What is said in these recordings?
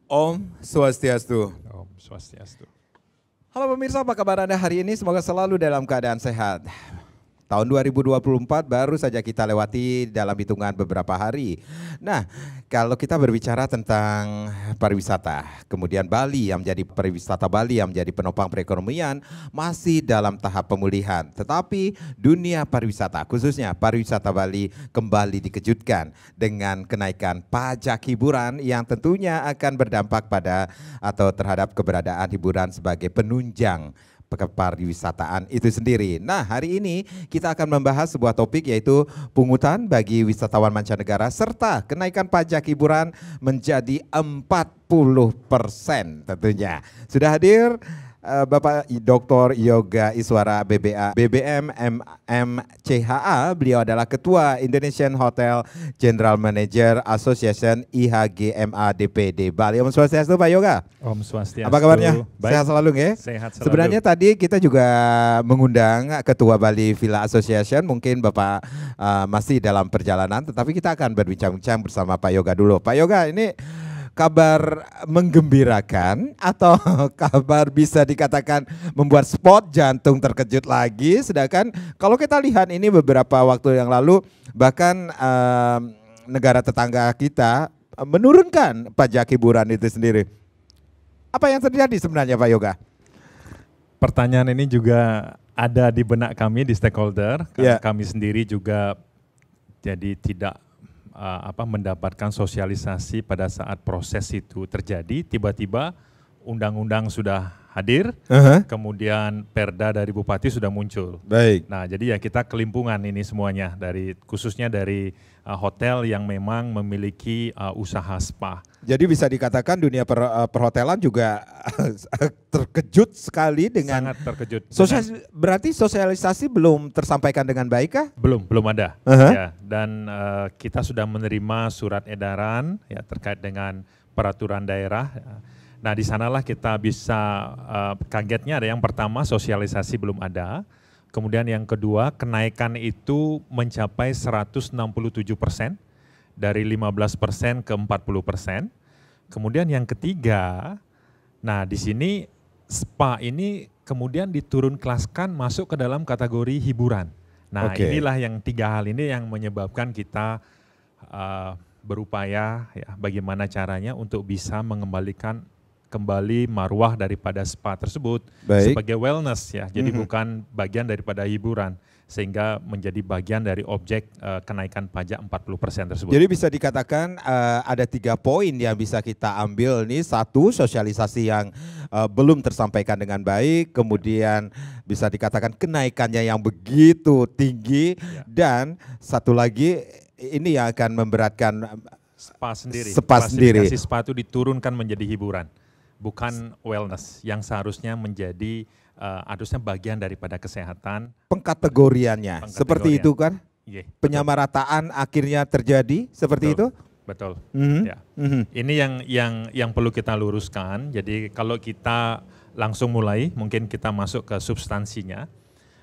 Om Swastiastu. Om Swastiastu. Halo pemirsa, apa kabar Anda hari ini? Semoga selalu dalam keadaan sehat. Tahun 2024 baru saja kita lewati dalam hitungan beberapa hari. Nah, kalau kita berbicara tentang pariwisata, kemudian Bali yang menjadi pariwisata Bali yang menjadi penopang perekonomian masih dalam tahap pemulihan. Tetapi dunia pariwisata, khususnya pariwisata Bali kembali dikejutkan dengan kenaikan pajak hiburan yang tentunya akan berdampak pada atau terhadap keberadaan hiburan sebagai penunjang kepariwisataan itu sendiri. Nah, hari ini kita akan membahas sebuah topik yaitu pungutan bagi wisatawan mancanegara serta kenaikan pajak hiburan menjadi 40% tentunya. Sudah hadir Bapak Dr. Yoga Iswara BBM MCHA. Beliau adalah Ketua Indonesian Hotel General Manager Association IHGMA DPD Bali. Om Swastiastu Pak Yoga. Om Swastiastu. Apa kabarnya? Baik. Sehat selalu ya? Sehat selalu. Sebenarnya tadi kita juga mengundang Ketua Bali Villa Association. Mungkin Bapak masih dalam perjalanan, tetapi kita akan berbincang-bincang bersama Pak Yoga dulu. Pak Yoga, ini kabar menggembirakan atau kabar bisa dikatakan membuat spot jantung terkejut lagi? Sedangkan kalau kita lihat ini beberapa waktu yang lalu bahkan negara tetangga kita menurunkan pajak hiburan itu sendiri. Apa yang terjadi sebenarnya Pak Yoga? Pertanyaan ini juga ada di benak kami di stakeholder. Karena Yeah. kami sendiri juga jadi tidak mendapatkan sosialisasi pada saat proses itu terjadi. Tiba-tiba undang-undang sudah hadir, kemudian perda dari bupati sudah muncul. Baik. Nah, jadi ya kita kelimpungan ini semuanya khususnya dari hotel yang memang memiliki usaha spa. Jadi bisa dikatakan dunia perhotelan juga terkejut sekali dengan Sangat terkejut. Berarti sosialisasi belum tersampaikan dengan baik kah? Belum ada. Ya, dan kita sudah menerima surat edaran ya terkait dengan peraturan daerah. Nah, di sanalah kita bisa kagetnya ada yang pertama sosialisasi belum ada. Kemudian yang kedua kenaikan itu mencapai 167% dari 15% ke 40%. Kemudian yang ketiga, nah di sini spa ini kemudian diturun kelaskan masuk ke dalam kategori hiburan. Nah, inilah yang tiga hal ini yang menyebabkan kita berupaya ya bagaimana caranya untuk bisa mengembalikan kembali marwah daripada spa tersebut. Baik. Sebagai wellness ya, jadi bukan bagian daripada hiburan sehingga menjadi bagian dari objek kenaikan pajak 40% tersebut. Jadi bisa dikatakan ada 3 poin yang bisa kita ambil nih. Satu, sosialisasi yang belum tersampaikan dengan baik, kemudian bisa dikatakan kenaikannya yang begitu tinggi, dan satu lagi ini yang akan memberatkan spa sendiri. Klasifikasi spa itu diturunkan menjadi hiburan. Bukan wellness yang seharusnya menjadi harusnya bagian daripada kesehatan. Pengkategoriannya seperti itu kan? Yeah, penyamarataan akhirnya terjadi seperti itu? Betul. Ya. Ini yang perlu kita luruskan. Jadi kalau kita langsung mulai, mungkin kita masuk ke substansinya.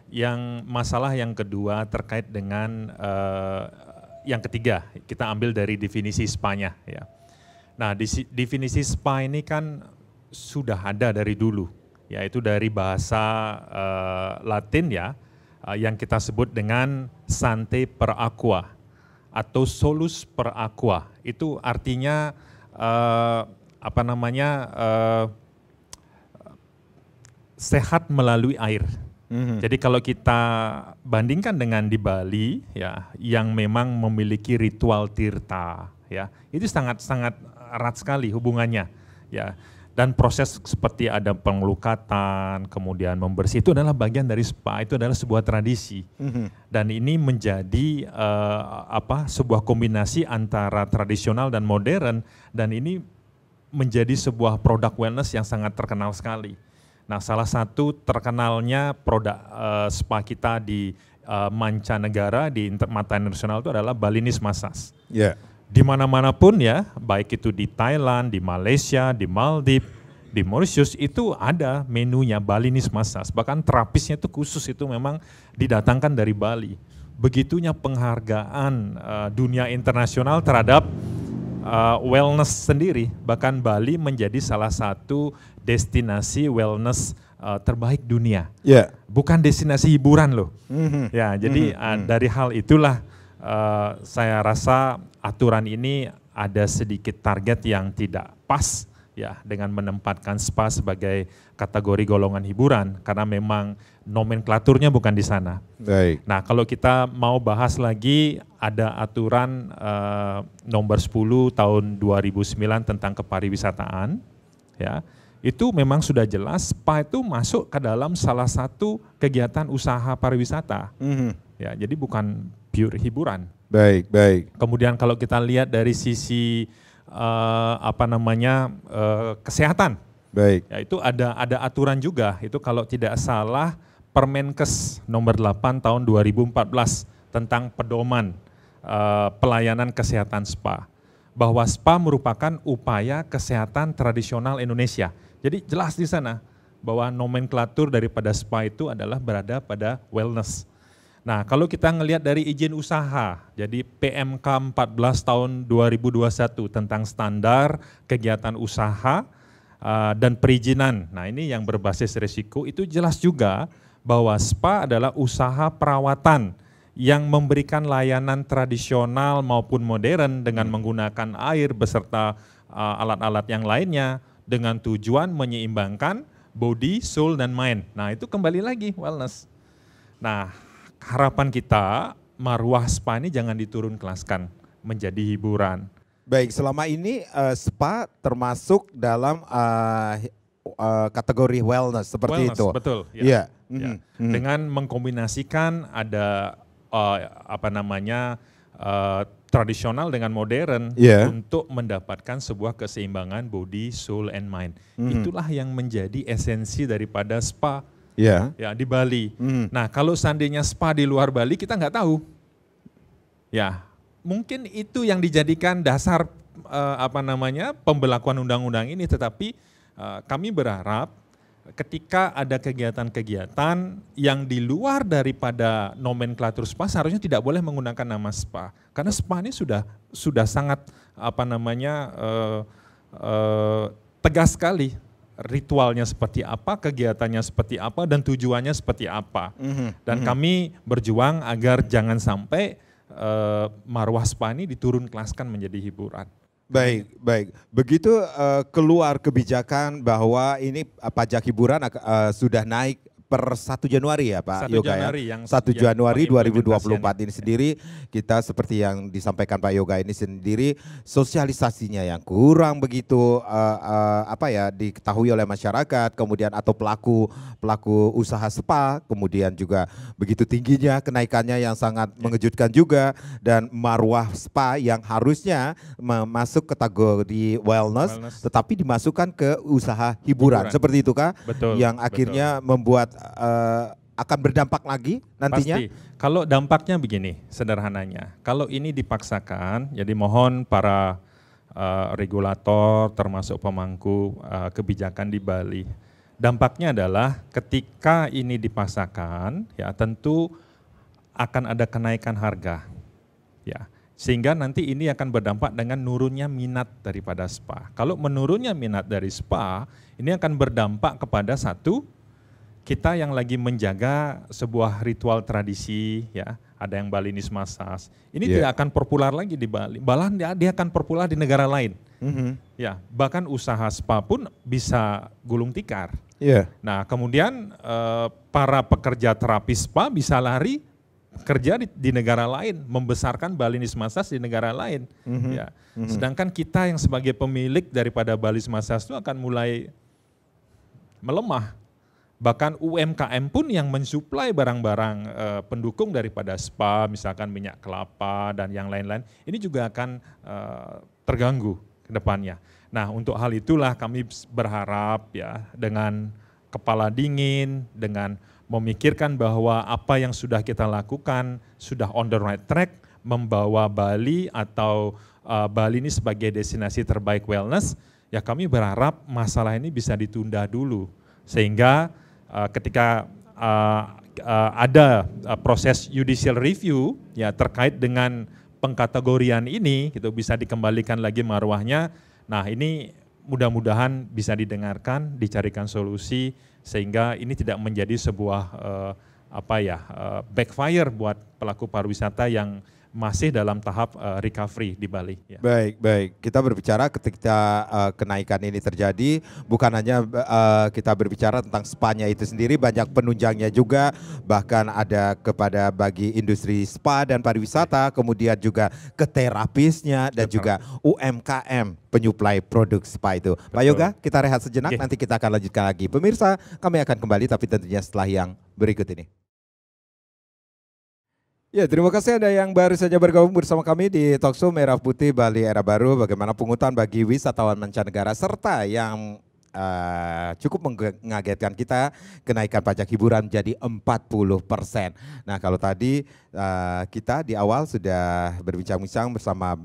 Yang masalah yang kedua terkait dengan yang ketiga, kita ambil dari definisi spa-nya ya. Nah, definisi spa ini kan sudah ada dari dulu, yaitu dari bahasa Latin ya, yang kita sebut dengan sante per aqua atau solus per aqua. Itu artinya sehat melalui air. Jadi kalau kita bandingkan dengan di Bali ya, yang memang memiliki ritual tirta ya, itu sangat erat sekali hubungannya ya. Dan proses seperti ada pengelukatan, kemudian membersih itu adalah bagian dari spa, itu adalah sebuah tradisi. Dan ini menjadi sebuah kombinasi antara tradisional dan modern, dan ini menjadi sebuah produk wellness yang sangat terkenal sekali. Nah, salah satu terkenalnya produk spa kita di mancanegara, di mata internasional itu adalah Balinese Massage. Yeah. Di mana-mana pun ya, baik itu di Thailand, di Malaysia, di Maldives, di Mauritius, itu ada menunya Balinese Massage. Bahkan terapisnya itu khusus, itu memang didatangkan dari Bali. Begitunya penghargaan dunia internasional terhadap wellness sendiri, bahkan Bali menjadi salah satu destinasi wellness terbaik dunia. Yeah. Bukan destinasi hiburan loh. Ya, jadi dari hal itulah saya rasa aturan ini ada sedikit target yang tidak pas ya dengan menempatkan spa sebagai kategori golongan hiburan karena memang nomenklaturnya bukan di sana. Baik. Nah, kalau kita mau bahas lagi ada aturan nomor 10 tahun 2009 tentang kepariwisataan ya. Itu memang sudah jelas spa itu masuk ke dalam salah satu kegiatan usaha pariwisata. Ya, jadi bukan pure hiburan. Baik, baik. Kemudian kalau kita lihat dari sisi kesehatan, baik. ya itu ada aturan juga. Itu kalau tidak salah Permenkes nomor 8 tahun 2014 tentang pedoman pelayanan kesehatan spa. Bahwa spa merupakan upaya kesehatan tradisional Indonesia. Jadi jelas di sana bahwa nomenklatur daripada spa itu adalah berada pada wellness. Nah, kalau kita ngelihat dari izin usaha, jadi PMK 14 tahun 2021 tentang standar kegiatan usaha dan perizinan. Nah, ini yang berbasis risiko itu jelas juga bahwa spa adalah usaha perawatan yang memberikan layanan tradisional maupun modern dengan menggunakan air beserta alat-alat yang lainnya dengan tujuan menyeimbangkan body, soul, dan mind. Nah, itu kembali lagi wellness. Nah, harapan kita marwah spa ini jangan diturun kelaskan menjadi hiburan. Baik, selama ini spa termasuk dalam kategori wellness seperti wellness, itu. Betul. Ya. Ya. Dengan mengkombinasikan ada tradisional dengan modern untuk mendapatkan sebuah keseimbangan body, soul, and mind. Itulah yang menjadi esensi daripada spa. Ya di Bali. Nah, kalau seandainya spa di luar Bali kita nggak tahu. Ya, mungkin itu yang dijadikan dasar pembelakuan undang-undang ini. Tetapi kami berharap ketika ada kegiatan-kegiatan yang di luar daripada nomenklatur spa seharusnya tidak boleh menggunakan nama spa. Karena spa ini sudah sangat tegas sekali. Ritualnya seperti apa, kegiatannya seperti apa, dan tujuannya seperti apa. Dan kami berjuang agar jangan sampai marwah spa ini diturun kelaskan menjadi hiburan. Baik, baik. Begitu keluar kebijakan bahwa ini pajak hiburan sudah naik per 1 Januari ya Pak Yoga Januari, ya? 1 Januari 2024 ini sendiri, kita seperti yang disampaikan Pak Yoga ini sendiri, sosialisasinya yang kurang begitu diketahui oleh masyarakat, kemudian atau pelaku usaha spa, kemudian juga begitu tingginya kenaikannya yang sangat mengejutkan juga, dan marwah spa yang harusnya masuk kategori wellness, tetapi dimasukkan ke usaha hiburan. Seperti itu kah? Betul, yang akhirnya membuat akan berdampak lagi nantinya? Pasti. Kalau dampaknya begini sederhananya, kalau ini dipaksakan, jadi mohon para regulator termasuk pemangku kebijakan di Bali, dampaknya adalah ketika ini dipaksakan, ya tentu akan ada kenaikan harga, ya sehingga nanti ini akan berdampak dengan nurunnya minat daripada spa. Kalau menurunnya minat dari spa, ini akan berdampak kepada satu, kita yang lagi menjaga sebuah ritual tradisi, ya ada yang Balinese Massage, ini tidak akan populer lagi di Bali, bahkan dia akan populer di negara lain. Ya, bahkan usaha spa pun bisa gulung tikar. Nah, kemudian para pekerja terapi spa bisa lari kerja di negara lain, membesarkan Balinese Massage di negara lain. Ya. Sedangkan kita yang sebagai pemilik daripada Balinese Massage itu akan mulai melemah. Bahkan UMKM pun yang mensuplai barang-barang pendukung daripada spa, misalkan minyak kelapa dan yang lain-lain, ini juga akan terganggu ke depannya. Nah, untuk hal itulah kami berharap ya dengan kepala dingin, dengan memikirkan bahwa apa yang sudah kita lakukan sudah on the right track, membawa Bali atau Bali ini sebagai destinasi terbaik wellness, ya kami berharap masalah ini bisa ditunda dulu. Sehingga ketika ada proses judicial review ya terkait dengan pengkategorian ini gitu bisa dikembalikan lagi marwahnya. Nah ini mudah-mudahan bisa didengarkan, dicarikan solusi sehingga ini tidak menjadi sebuah backfire buat pelaku pariwisata yang masih dalam tahap recovery di Bali. Ya. Baik. Kita berbicara ketika kenaikan ini terjadi, bukan hanya kita berbicara tentang spa-nya itu sendiri, banyak penunjangnya juga, bahkan ada kepada bagi industri spa dan pariwisata, kemudian juga ke terapisnya dan juga UMKM penyuplai produk spa itu. Betul. Pak Yoga, kita rehat sejenak, nanti kita akan lanjutkan lagi. Pemirsa, kami akan kembali tapi tentunya setelah yang berikut ini. Ya, terima kasih Anda yang baru saja bergabung bersama kami di Talkshow Merah Putih Bali Era Baru. Bagaimana pungutan bagi wisatawan mancanegara serta yang cukup mengagetkan kita, kenaikan pajak hiburan menjadi 40%. Nah kalau tadi kita di awal sudah berbincang-bincang bersama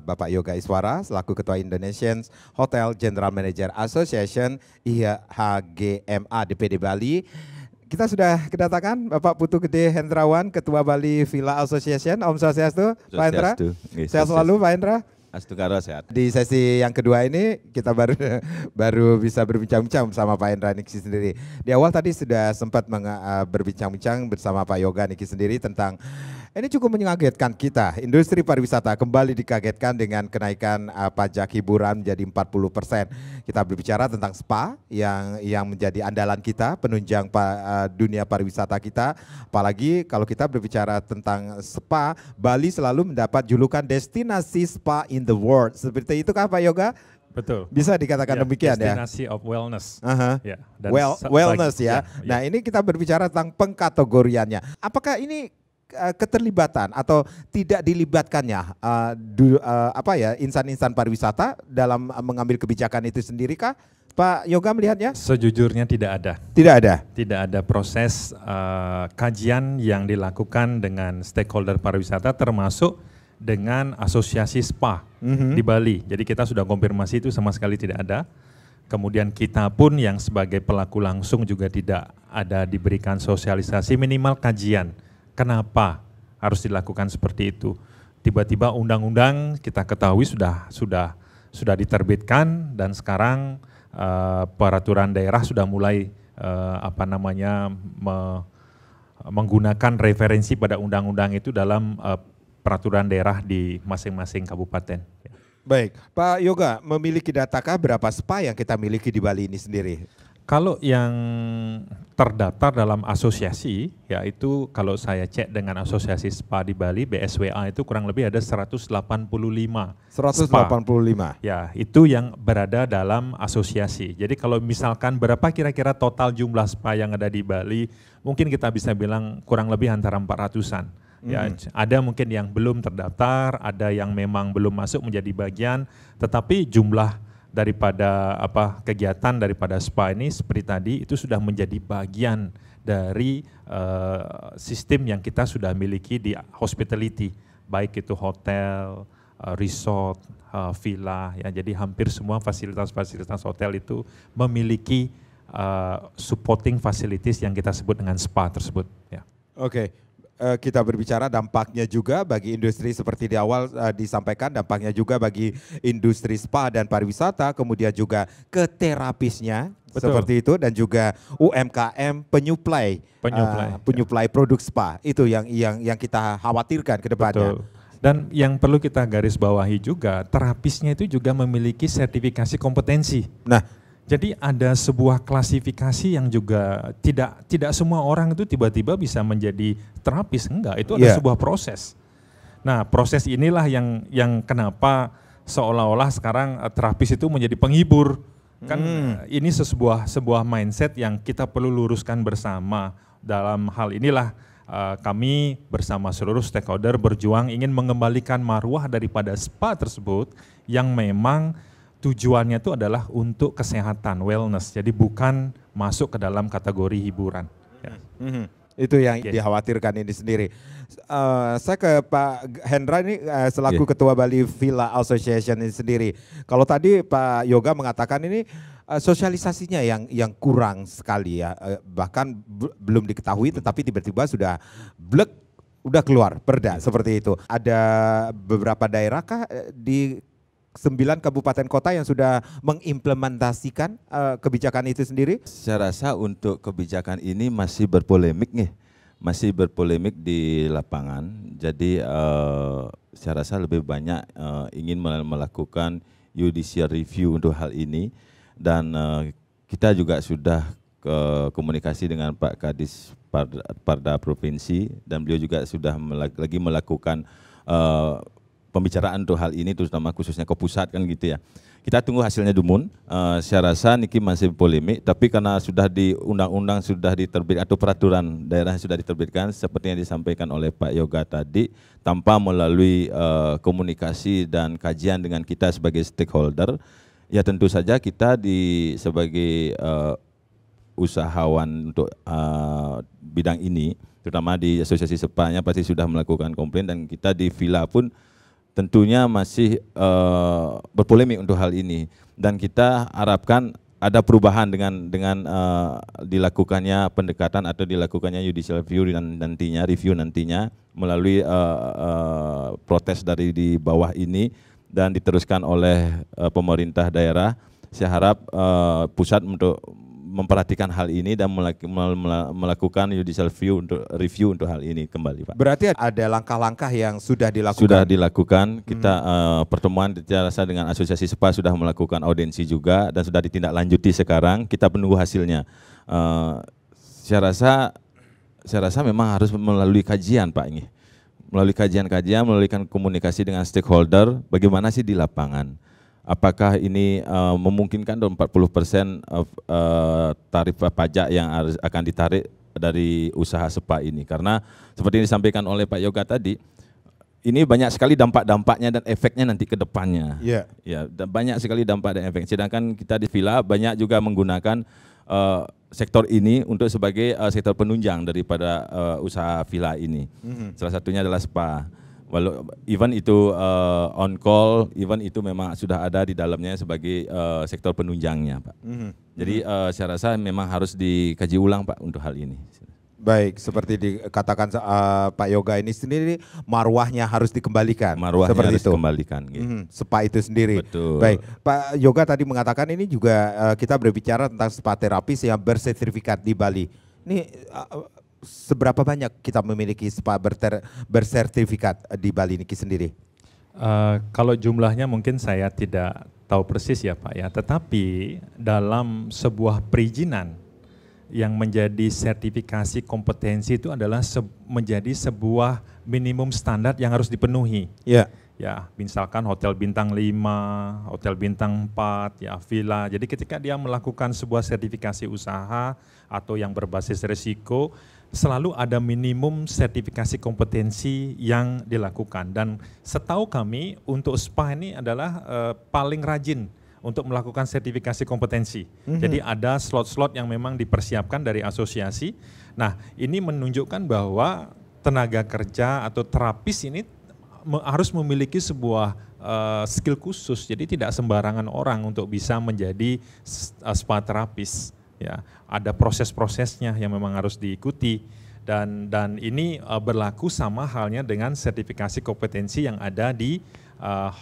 Bapak Yoga Iswara selaku Ketua Indonesian Hotel General Manager Association IHGMA DPD Bali. Kita sudah kedatangan Bapak Putu Gede Hendrawan, Ketua Bali Villa Association. Om Swastiastu, Pak Hendra. Sehat selalu Pak Hendra. Astukara sehat. Di sesi yang kedua ini kita baru bisa berbincang-bincang bersama Pak Hendra Niki sendiri. Di awal tadi sudah sempat berbincang-bincang bersama Pak Yoga Niki sendiri tentang ini cukup mengagetkan kita. Industri pariwisata kembali dikagetkan dengan kenaikan pajak hiburan menjadi 40%. Kita berbicara tentang spa yang menjadi andalan kita, penunjang dunia pariwisata kita. Apalagi kalau kita berbicara tentang spa, Bali selalu mendapat julukan destinasi spa in the world. Seperti itu kah Pak Yoga? Betul. Bisa dikatakan demikian ya. Destinasi of wellness. Ya, wellness ya. Nah ini kita berbicara tentang pengkategoriannya. Apakah ini keterlibatan atau tidak dilibatkannya insan-insan pariwisata dalam mengambil kebijakan itu sendiri kah? Pak Yoga melihatnya? Sejujurnya tidak ada. Tidak ada? Tidak ada proses kajian yang dilakukan dengan stakeholder pariwisata termasuk dengan asosiasi spa di Bali. Jadi kita sudah konfirmasi itu sama sekali tidak ada. Kemudian kita pun yang sebagai pelaku langsung juga tidak ada diberikan sosialisasi minimal kajian. Kenapa harus dilakukan seperti itu? Tiba-tiba undang-undang kita ketahui sudah diterbitkan dan sekarang peraturan daerah sudah mulai menggunakan referensi pada undang-undang itu dalam peraturan daerah di masing-masing kabupaten. Baik, Pak Yoga, memiliki datakah berapa spa yang kita miliki di Bali ini sendiri? Kalau yang terdaftar dalam asosiasi, yaitu kalau saya cek dengan asosiasi spa di Bali, BSWA itu kurang lebih ada 185 185? Ya, itu yang berada dalam asosiasi. Jadi kalau misalkan berapa kira-kira total jumlah spa yang ada di Bali, mungkin kita bisa bilang kurang lebih antara 400-an. Ya, ada mungkin yang belum terdaftar, ada yang memang belum masuk menjadi bagian, tetapi jumlah daripada kegiatan daripada spa ini seperti tadi itu sudah menjadi bagian dari sistem yang kita sudah miliki di hospitality, baik itu hotel, resort, villa, ya. Jadi hampir semua fasilitas-fasilitas hotel itu memiliki supporting facilities yang kita sebut dengan spa tersebut. Ya. Oke. Kita berbicara dampaknya juga bagi industri seperti di awal disampaikan, dampaknya juga bagi industri spa dan pariwisata, kemudian juga ke terapisnya. Betul. Seperti itu, dan juga UMKM penyuplai produk spa, itu yang kita khawatirkan ke depannya. Betul. Dan yang perlu kita garis bawahi juga, terapisnya itu juga memiliki sertifikasi kompetensi. Nah, jadi ada sebuah klasifikasi yang juga tidak semua orang itu tiba-tiba bisa menjadi terapis, enggak, itu ada sebuah proses. Nah, proses inilah yang kenapa seolah-olah sekarang terapis itu menjadi penghibur. Kan ini sebuah mindset yang kita perlu luruskan bersama. Dalam hal inilah kami bersama seluruh stakeholder berjuang ingin mengembalikan marwah daripada spa tersebut yang memang tujuannya itu adalah untuk kesehatan, wellness, jadi bukan masuk ke dalam kategori hiburan. Ya. Itu yang dikhawatirkan ini sendiri. Saya ke Pak Hendra ini selaku Ketua Bali Villa Association ini sendiri. Kalau tadi Pak Yoga mengatakan ini sosialisasinya yang kurang sekali ya, bahkan belum diketahui tetapi tiba-tiba sudah blek udah keluar perda seperti itu. Ada beberapa daerah kah di 9 kabupaten kota yang sudah mengimplementasikan kebijakan itu sendiri? Saya rasa untuk kebijakan ini masih berpolemik nih, masih berpolemik di lapangan. Jadi saya rasa lebih banyak ingin melakukan judicial review untuk hal ini, dan kita juga sudah komunikasi dengan Pak Kadis Parda Provinsi, dan beliau juga sudah lagi melakukan pembicaraan untuk hal ini, terutama khususnya ke pusat kan gitu ya. Kita tunggu hasilnya Dumun. Saya rasa niki masih polemik, tapi karena sudah di undang-undang sudah diterbitkan atau peraturan daerah sudah diterbitkan seperti yang disampaikan oleh Pak Yoga tadi, tanpa melalui komunikasi dan kajian dengan kita sebagai stakeholder, ya tentu saja kita sebagai usahawan untuk bidang ini, terutama di asosiasi SEPA-nya pasti sudah melakukan komplain, dan kita di Villa pun tentunya masih berpolemik untuk hal ini, dan kita harapkan ada perubahan dengan dilakukannya pendekatan atau dilakukannya judicial review nantinya melalui protes dari di bawah ini dan diteruskan oleh pemerintah daerah. Saya harap pusat untuk memperhatikan hal ini dan melakukan judicial review untuk hal ini kembali, Pak. Berarti ada langkah-langkah yang sudah dilakukan? Sudah dilakukan. Kita pertemuan saya rasa dengan Asosiasi SEPA sudah melakukan audiensi juga dan sudah ditindaklanjuti sekarang. Kita menunggu hasilnya. Saya rasa memang harus melalui kajian, Pak, ini. Melalui kajian-kajian, melalui komunikasi dengan stakeholder, bagaimana sih di lapangan. Apakah ini memungkinkan 40% tarif pajak yang akan ditarik dari usaha SEPA ini? Karena seperti yang disampaikan oleh Pak Yoga tadi, ini banyak sekali dampak-dampaknya dan efeknya nanti ke depannya. Yeah. Ya, banyak sekali dampak dan efek. Sedangkan kita di Villa banyak juga menggunakan sektor ini untuk sebagai sektor penunjang daripada usaha Villa ini. Salah satunya adalah SPA. Walau event itu on call, event itu memang sudah ada di dalamnya sebagai sektor penunjangnya, Pak. Jadi saya rasa memang harus dikaji ulang, Pak, untuk hal ini. Baik, seperti dikatakan Pak Yoga ini sendiri, marwahnya harus dikembalikan. Marwahnya seperti harus itu. dikembalikan. Gitu. SPA itu sendiri. Betul. Baik, Pak Yoga tadi mengatakan ini juga kita berbicara tentang spa terapis yang bersertifikat di Bali. Ini seberapa banyak kita memiliki spa bersertifikat di Bali ini sendiri? Kalau jumlahnya mungkin saya tidak tahu persis ya Pak ya, tetapi dalam sebuah perizinan yang menjadi sertifikasi kompetensi itu adalah menjadi sebuah minimum standar yang harus dipenuhi. Ya. Ya, misalkan hotel bintang 5, hotel bintang 4, ya villa. Jadi ketika dia melakukan sebuah sertifikasi usaha atau yang berbasis risiko, selalu ada minimum sertifikasi kompetensi yang dilakukan. Dan setahu kami untuk spa ini adalah paling rajin untuk melakukan sertifikasi kompetensi. Jadi ada slot-slot yang memang dipersiapkan dari asosiasi. Nah, ini menunjukkan bahwa tenaga kerja atau terapis ini harus memiliki sebuah skill khusus. Jadi tidak sembarangan orang untuk bisa menjadi spa terapis. Ya, ada proses-prosesnya yang memang harus diikuti. Dan ini berlaku sama halnya dengan sertifikasi kompetensi yang ada di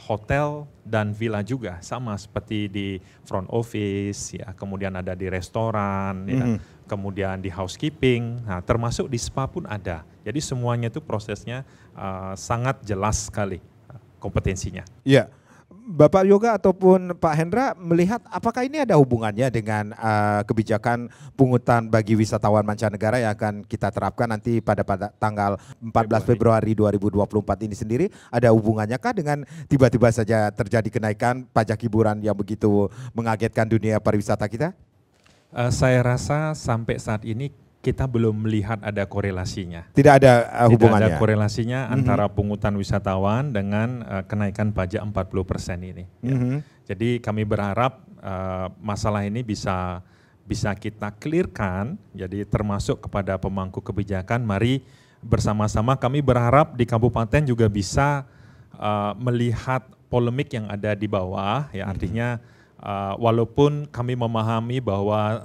hotel dan villa juga, sama seperti di front office, ya, kemudian ada di restoran, ya, kemudian di housekeeping, nah, termasuk di spa pun ada. Jadi semuanya itu prosesnya sangat jelas sekali kompetensinya. Iya. Bapak Yoga ataupun Pak Hendra melihat apakah ini ada hubungannya dengan kebijakan pungutan bagi wisatawan mancanegara yang akan kita terapkan nanti pada tanggal 14 Februari 2024 ini sendiri? Ada hubungannya kah dengan tiba-tiba saja terjadi kenaikan pajak hiburan yang begitu mengagetkan dunia pariwisata kita? Saya rasa sampai saat ini kita belum melihat ada korelasinya. Tidak ada hubungannya? Tidak ada korelasinya antara pungutan wisatawan dengan kenaikan pajak 40% ini. Ya. Jadi kami berharap masalah ini bisa kita clearkan, jadi termasuk kepada pemangku kebijakan, mari bersama-sama kami berharap di kabupaten juga bisa melihat polemik yang ada di bawah, ya artinya walaupun kami memahami bahwa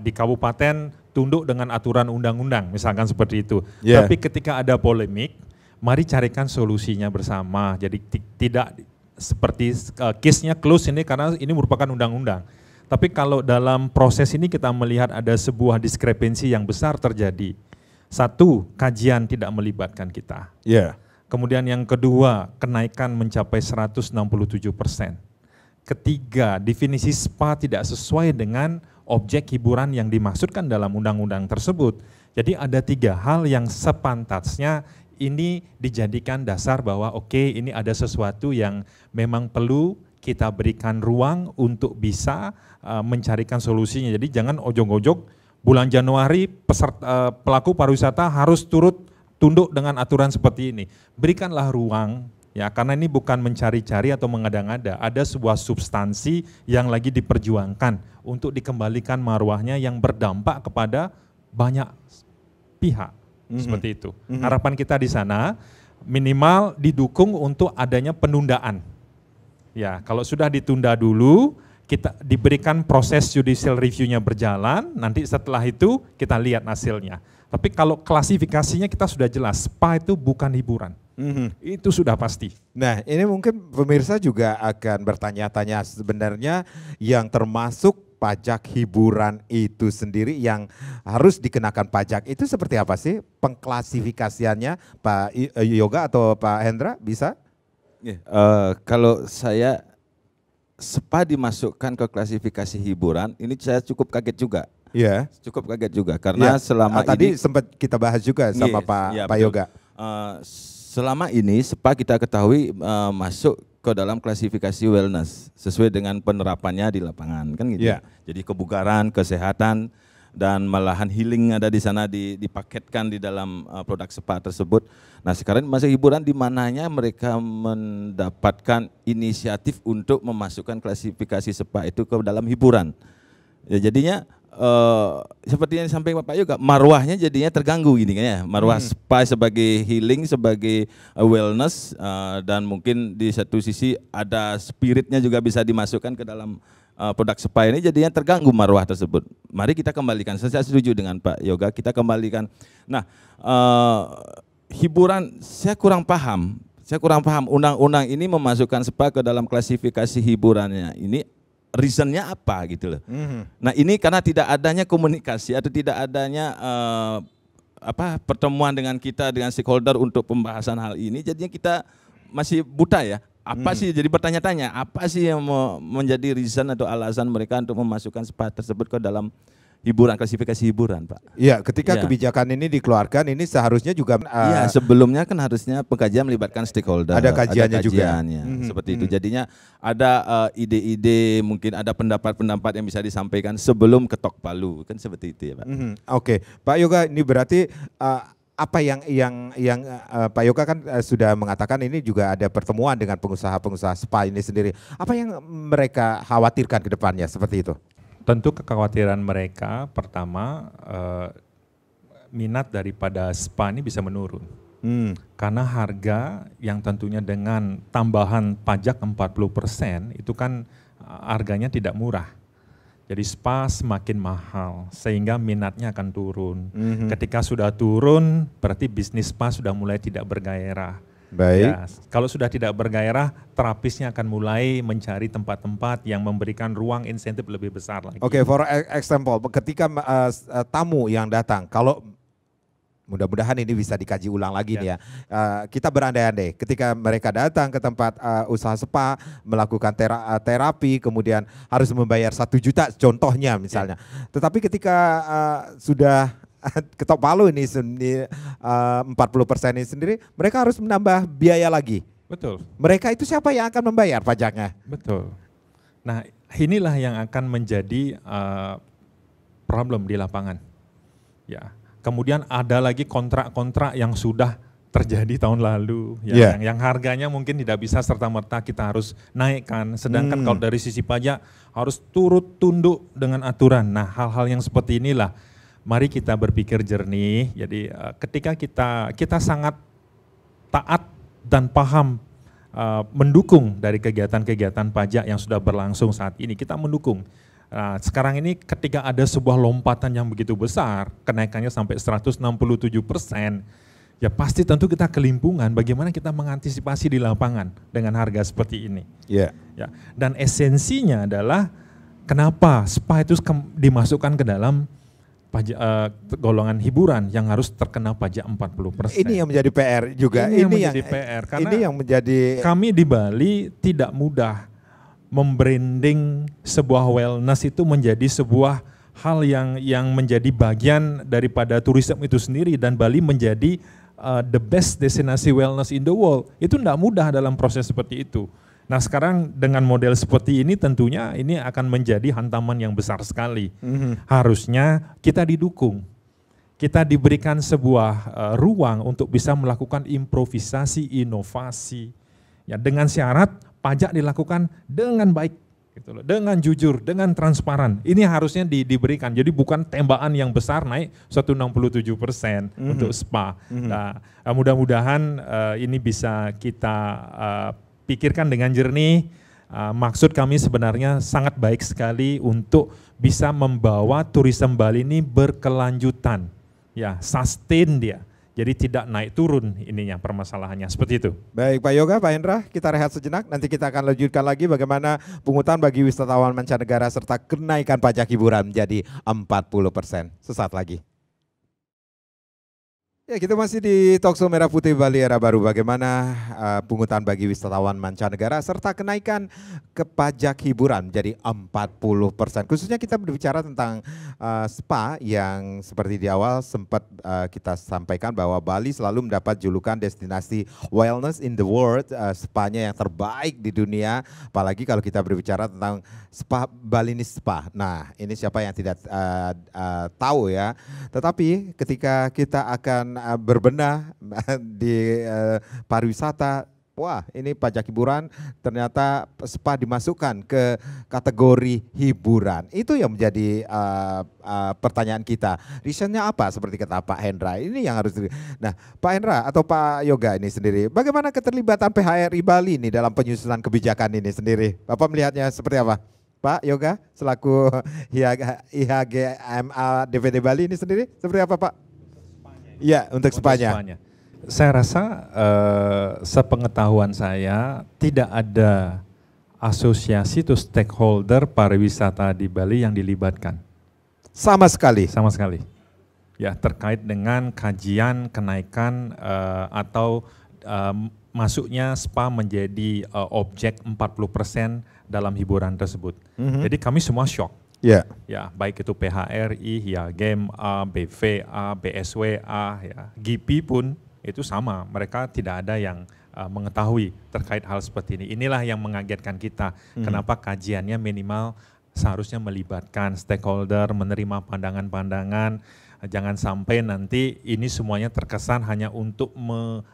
di kabupaten tunduk dengan aturan undang-undang, misalkan seperti itu. Yeah. Tapi ketika ada polemik, mari carikan solusinya bersama. Jadi tidak seperti case-nya close ini karena ini merupakan undang-undang. Tapi kalau dalam proses ini kita melihat ada sebuah diskrepensi yang besar terjadi. Satu, kajian tidak melibatkan kita. Yeah. Kemudian yang kedua, kenaikan mencapai 167%. Ketiga, definisi spa tidak sesuai dengan objek hiburan yang dimaksudkan dalam undang-undang tersebut. Jadi ada 3 hal yang sepantasnya ini dijadikan dasar bahwa oke, ini ada sesuatu yang memang perlu kita berikan ruang untuk bisa mencarikan solusinya. Jadi jangan ojok-ojok bulan Januari pelaku pariwisata harus tunduk dengan aturan seperti ini. Berikanlah ruang. Ya, karena ini bukan mencari-cari atau mengada-ngada, ada sebuah substansi yang lagi diperjuangkan untuk dikembalikan marwahnya yang berdampak kepada banyak pihak, seperti itu. Harapan kita di sana minimal didukung untuk adanya penundaan. Ya, kalau sudah ditunda dulu, kita diberikan proses judicial review-nya berjalan, nanti setelah itu kita lihat hasilnya. Tapi kalau klasifikasinya kita sudah jelas, spa itu bukan hiburan. Itu sudah pasti. Nah, ini mungkin pemirsa juga akan bertanya-tanya sebenarnya yang termasuk pajak hiburan itu sendiri yang harus dikenakan pajak itu seperti apa sih pengklasifikasiannya, Pak Yoga atau Pak Hendra bisa? Kalau saya spa dimasukkan ke klasifikasi hiburan, ini saya cukup kaget juga. Iya. Cukup kaget juga karena selama tadi ini sempat kita bahas juga sama Pak Yoga. Selama ini spa kita ketahui masuk ke dalam klasifikasi wellness sesuai dengan penerapannya di lapangan kan gitu. Yeah. Jadi kebugaran, kesehatan dan malahan healing ada di sana dipaketkan di dalam produk spa tersebut. Nah, sekarang masuk hiburan di mananya mereka mendapatkan inisiatif untuk memasukkan klasifikasi spa itu ke dalam hiburan. Ya, jadinya seperti yang disampaikan Bapak Yoga, marwahnya jadinya terganggu gini kan ya, marwah spa sebagai healing, sebagai wellness, dan mungkin di satu sisi ada spiritnya juga bisa dimasukkan ke dalam produk spa ini, jadinya terganggu marwah tersebut. Mari kita kembalikan, saya setuju dengan Pak Yoga, kita kembalikan. Nah, hiburan saya kurang paham undang-undang ini memasukkan spa ke dalam klasifikasi hiburannya ini. Reasonnya apa gitu loh. Nah ini karena tidak adanya komunikasi atau tidak adanya pertemuan dengan kita dengan stakeholder untuk pembahasan hal ini, jadinya kita masih buta ya. Apa sih jadi bertanya-tanya apa sih yang menjadi reason atau alasan mereka untuk memasukkan spa tersebut ke dalam hiburan, klasifikasi hiburan, Pak. Iya, ketika kebijakan ini dikeluarkan, ini seharusnya juga iya, sebelumnya kan harusnya pengkajian melibatkan stakeholder. Ada kajiannya juga. Seperti itu. Jadinya ada ide-ide, mungkin ada pendapat-pendapat yang bisa disampaikan sebelum ketok palu, kan seperti itu ya, Pak. Oke, Pak Yoga, ini berarti apa yang Pak Yoga kan sudah mengatakan ini juga ada pertemuan dengan pengusaha-pengusaha spa ini sendiri. Apa yang mereka khawatirkan ke depannya seperti itu? Tentu kekhawatiran mereka pertama minat daripada spa ini bisa menurun. Karena harga yang tentunya dengan tambahan pajak 40% itu kan harganya tidak murah. Jadi spa semakin mahal sehingga minatnya akan turun. Ketika sudah turun berarti bisnis spa sudah mulai tidak bergairah. Baik. Ya, kalau sudah tidak bergairah, terapisnya akan mulai mencari tempat-tempat yang memberikan ruang insentif lebih besar lagi. Oke, for example, ketika tamu yang datang, kalau mudah-mudahan ini bisa dikaji ulang lagi nih ya. Kita berandai-andai, ketika mereka datang ke tempat usaha spa, melakukan terapi, kemudian harus membayar 1 juta contohnya misalnya. Tetapi ketika sudah ketok palu ini 40% ini sendiri, mereka harus menambah biaya lagi. Betul. Mereka itu siapa yang akan membayar pajaknya? Betul. Nah, inilah yang akan menjadi problem di lapangan. Ya. Kemudian ada lagi kontrak-kontrak yang sudah terjadi tahun lalu, yang harganya mungkin tidak bisa serta-merta kita harus naikkan. Sedangkan kalau dari sisi pajak harus turut tunduk dengan aturan. Nah, hal-hal yang seperti inilah mari kita berpikir jernih. Jadi ketika kita sangat taat dan paham mendukung dari kegiatan-kegiatan pajak yang sudah berlangsung saat ini. Kita mendukung. Sekarang ini ketika ada sebuah lompatan yang begitu besar, kenaikannya sampai 167%, ya pasti tentu kita kelimpungan bagaimana kita mengantisipasi di lapangan dengan harga seperti ini. Yeah. Ya, dan esensinya adalah kenapa SPA itu dimasukkan ke dalam pajak golongan hiburan yang harus terkena pajak 40%. Ini yang menjadi PR juga. Ini yang menjadi PR karena ini yang menjadi kami di Bali tidak mudah membranding sebuah wellness itu menjadi sebuah hal yang menjadi bagian daripada turisme itu sendiri, dan Bali menjadi the best destinasi wellness in the world. Itu tidak mudah dalam proses seperti itu. Nah sekarang dengan model seperti ini tentunya ini akan menjadi hantaman yang besar sekali. Harusnya kita didukung, kita diberikan sebuah ruang untuk bisa melakukan improvisasi, inovasi, ya dengan syarat pajak dilakukan dengan baik, gitu loh, dengan jujur, dengan transparan. Ini harusnya diberikan. Jadi bukan tembakan yang besar naik 167% untuk SPA. Nah, mudah-mudahan ini bisa kita pikirkan dengan jernih. Maksud kami sebenarnya sangat baik sekali untuk bisa membawa turisme Bali ini berkelanjutan, ya, sustain dia. Jadi tidak naik turun ininya permasalahannya, seperti itu. Baik Pak Yoga, Pak Hendra, kita rehat sejenak. Nanti kita akan lanjutkan lagi bagaimana pungutan bagi wisatawan mancanegara serta kenaikan pajak hiburan menjadi 40%. Sesaat lagi. Ya, kita masih di Talkshow Merah Putih Bali Era Baru. Bagaimana pungutan bagi wisatawan mancanegara serta kenaikan ke pajak hiburan menjadi 40%. Khususnya kita berbicara tentang SPA yang seperti di awal sempat kita sampaikan bahwa Bali selalu mendapat julukan destinasi wellness in the world, SPA-nya yang terbaik di dunia. Apalagi kalau kita berbicara tentang SPA Balinese Spa. Nah, ini siapa yang tidak tahu ya. Tetapi ketika kita akan berbenah di pariwisata, wah ini pajak hiburan ternyata SPA dimasukkan ke kategori hiburan. Itu yang menjadi pertanyaan kita. Reasonnya apa seperti kata Pak Hendra? Ini yang harus. Nah Pak Hendra atau Pak Yoga ini sendiri, bagaimana keterlibatan PHRI Bali ini dalam penyusunan kebijakan ini sendiri? Bapak melihatnya seperti apa? Pak Yoga selaku IHGMA DPD Bali ini sendiri seperti apa Pak? Iya, untuk SPA-nya. Saya rasa sepengetahuan saya tidak ada asosiasi atau stakeholder pariwisata di Bali yang dilibatkan. Sama sekali? Sama sekali. Ya, terkait dengan kajian kenaikan atau masuknya SPA menjadi objek 40% dalam hiburan tersebut. Jadi kami semua shock. Yeah. Ya, baik itu PHRI, HIAGMA, BVA, BSWA, ya, GIPI pun itu sama. Mereka tidak ada yang mengetahui terkait hal seperti ini. Inilah yang mengagetkan kita. Kenapa kajiannya minimal seharusnya melibatkan stakeholder, menerima pandangan-pandangan. Jangan sampai nanti ini semuanya terkesan hanya untuk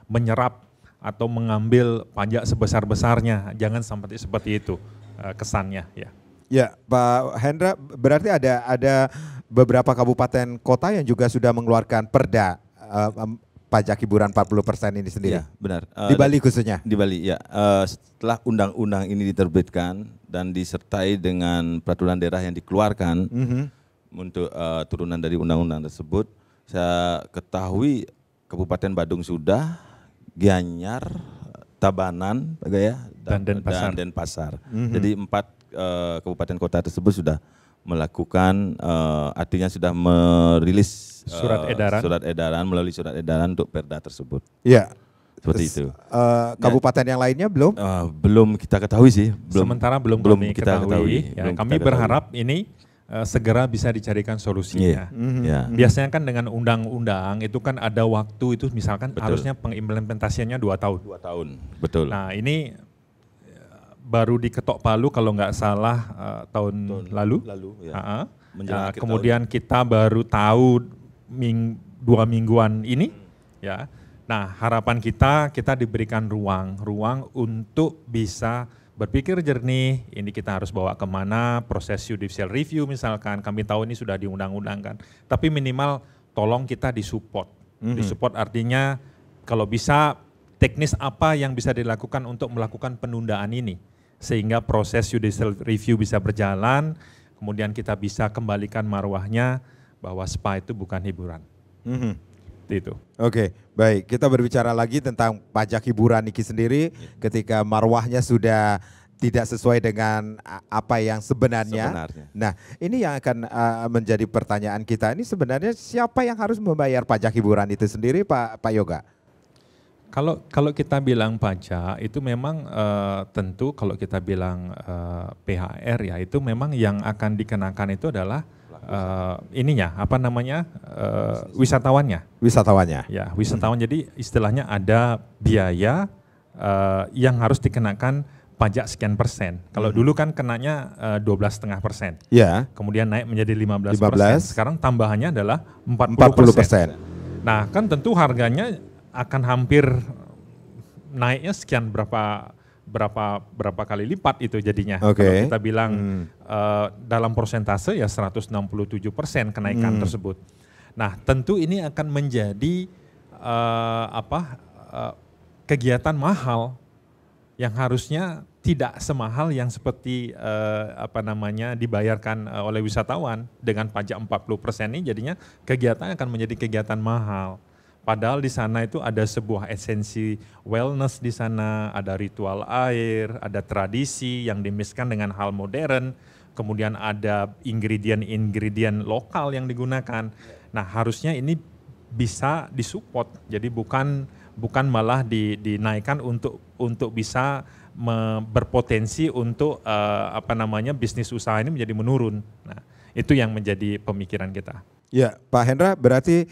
menyerap atau mengambil pajak sebesar-besarnya. Jangan sampai seperti itu kesannya, ya. Ya, Pak Hendra, berarti ada beberapa kabupaten kota yang juga sudah mengeluarkan perda pajak hiburan 40% ini sendiri. Ya, benar. Di Bali khususnya? Di Bali, ya. Setelah undang-undang ini diterbitkan dan disertai dengan peraturan daerah yang dikeluarkan untuk turunan dari undang-undang tersebut, saya ketahui Kabupaten Badung sudah, Gianyar, Tabanan, dan Denpasar. Jadi 4 kabupaten kota tersebut sudah melakukan, artinya sudah merilis surat edaran melalui surat edaran untuk perda tersebut. Iya. Seperti itu. Kabupaten yang lainnya belum? Belum kita ketahui sih. Sementara belum kami ketahui. Ya, kami berharap ini segera bisa dicarikan solusinya. Biasanya kan dengan undang-undang itu kan ada waktu itu, misalkan harusnya pengimplementasiannya 2 tahun. 2 tahun, betul. Nah ini baru diketok palu kalau nggak salah tahun lalu. Ya. Kemudian kita baru tahu 2 mingguan ini. Ya. Nah harapan kita diberikan ruang untuk bisa berpikir jernih, ini kita harus bawa kemana, proses judicial review misalkan, kami tahu ini sudah diundang-undangkan, tapi minimal tolong kita disupport. Disupport artinya kalau bisa teknis apa yang bisa dilakukan untuk melakukan penundaan ini sehingga proses judicial review bisa berjalan, kemudian kita bisa kembalikan marwahnya bahwa spa itu bukan hiburan. Itu. Oke, baik. Kita berbicara lagi tentang pajak hiburan Niki sendiri ketika marwahnya sudah tidak sesuai dengan apa yang sebenarnya. Nah, ini yang akan menjadi pertanyaan kita. Ini sebenarnya siapa yang harus membayar pajak hiburan itu sendiri, Pak Yoga? Kalau kita bilang pajak itu memang tentu kalau kita bilang PHR ya itu memang yang akan dikenakan itu adalah ininya apa namanya wisatawannya. Wisatawannya. Ya, wisatawan. Jadi istilahnya ada biaya yang harus dikenakan pajak sekian persen. Kalau dulu kan kenanya 12,5%. Ya. Kemudian naik menjadi 15%. Sekarang tambahannya adalah 40%. Nah, kan tentu harganya akan hampir naiknya sekian berapa kali lipat itu jadinya. Kalau kita bilang dalam persentase ya 167% kenaikan tersebut. Nah, tentu ini akan menjadi kegiatan mahal yang harusnya tidak semahal yang seperti dibayarkan oleh wisatawan dengan pajak 40% ini jadinya kegiatan akan menjadi kegiatan mahal. Padahal di sana itu ada sebuah esensi wellness di sana, ada ritual air, ada tradisi yang dimiskan dengan hal modern, kemudian ada ingredient lokal yang digunakan. Nah, harusnya ini bisa disupport. Jadi bukan malah dinaikkan untuk bisa berpotensi untuk bisnis usaha ini menjadi menurun. Nah, itu yang menjadi pemikiran kita. Ya, Pak Hendra, berarti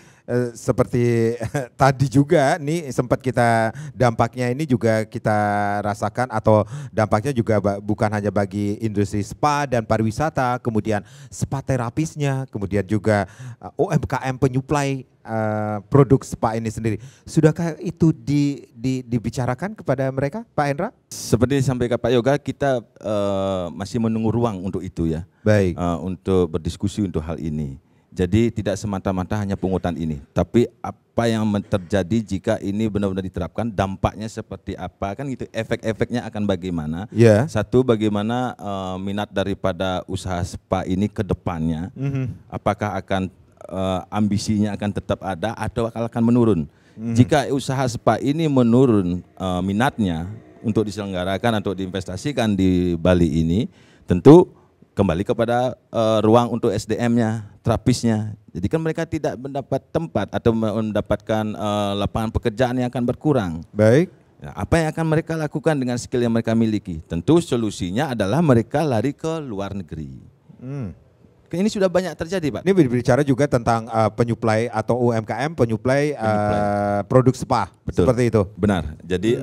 seperti tadi juga nih sempat kita dampaknya ini juga kita rasakan atau dampaknya juga bukan hanya bagi industri spa dan pariwisata, kemudian spa terapisnya, kemudian juga UMKM penyuplai produk spa ini sendiri. Sudahkah itu dibicarakan kepada mereka, Pak Hendra? Seperti disampaikan Pak Yoga, kita masih menunggu ruang untuk itu ya. Baik. Untuk berdiskusi untuk hal ini. Jadi tidak semata-mata hanya pungutan ini, tapi apa yang terjadi jika ini benar-benar diterapkan, dampaknya seperti apa, kan gitu, efek-efeknya akan bagaimana. Yeah. Satu, bagaimana minat daripada usaha spa ini ke depannya, apakah akan ambisinya akan tetap ada atau akan menurun. Jika usaha spa ini menurun minatnya untuk diselenggarakan atau diinvestasikan di Bali ini, tentu kembali kepada ruang untuk SDM-nya, terapisnya. Jadi kan mereka tidak mendapat tempat atau mendapatkan lapangan pekerjaan yang akan berkurang. Baik. Nah, apa yang akan mereka lakukan dengan skill yang mereka miliki? Tentu solusinya adalah mereka lari ke luar negeri. Ini sudah banyak terjadi, Pak. Ini berbicara juga tentang penyuplai atau UMKM penyuplai produk spa. Betul. Seperti itu. Benar. Jadi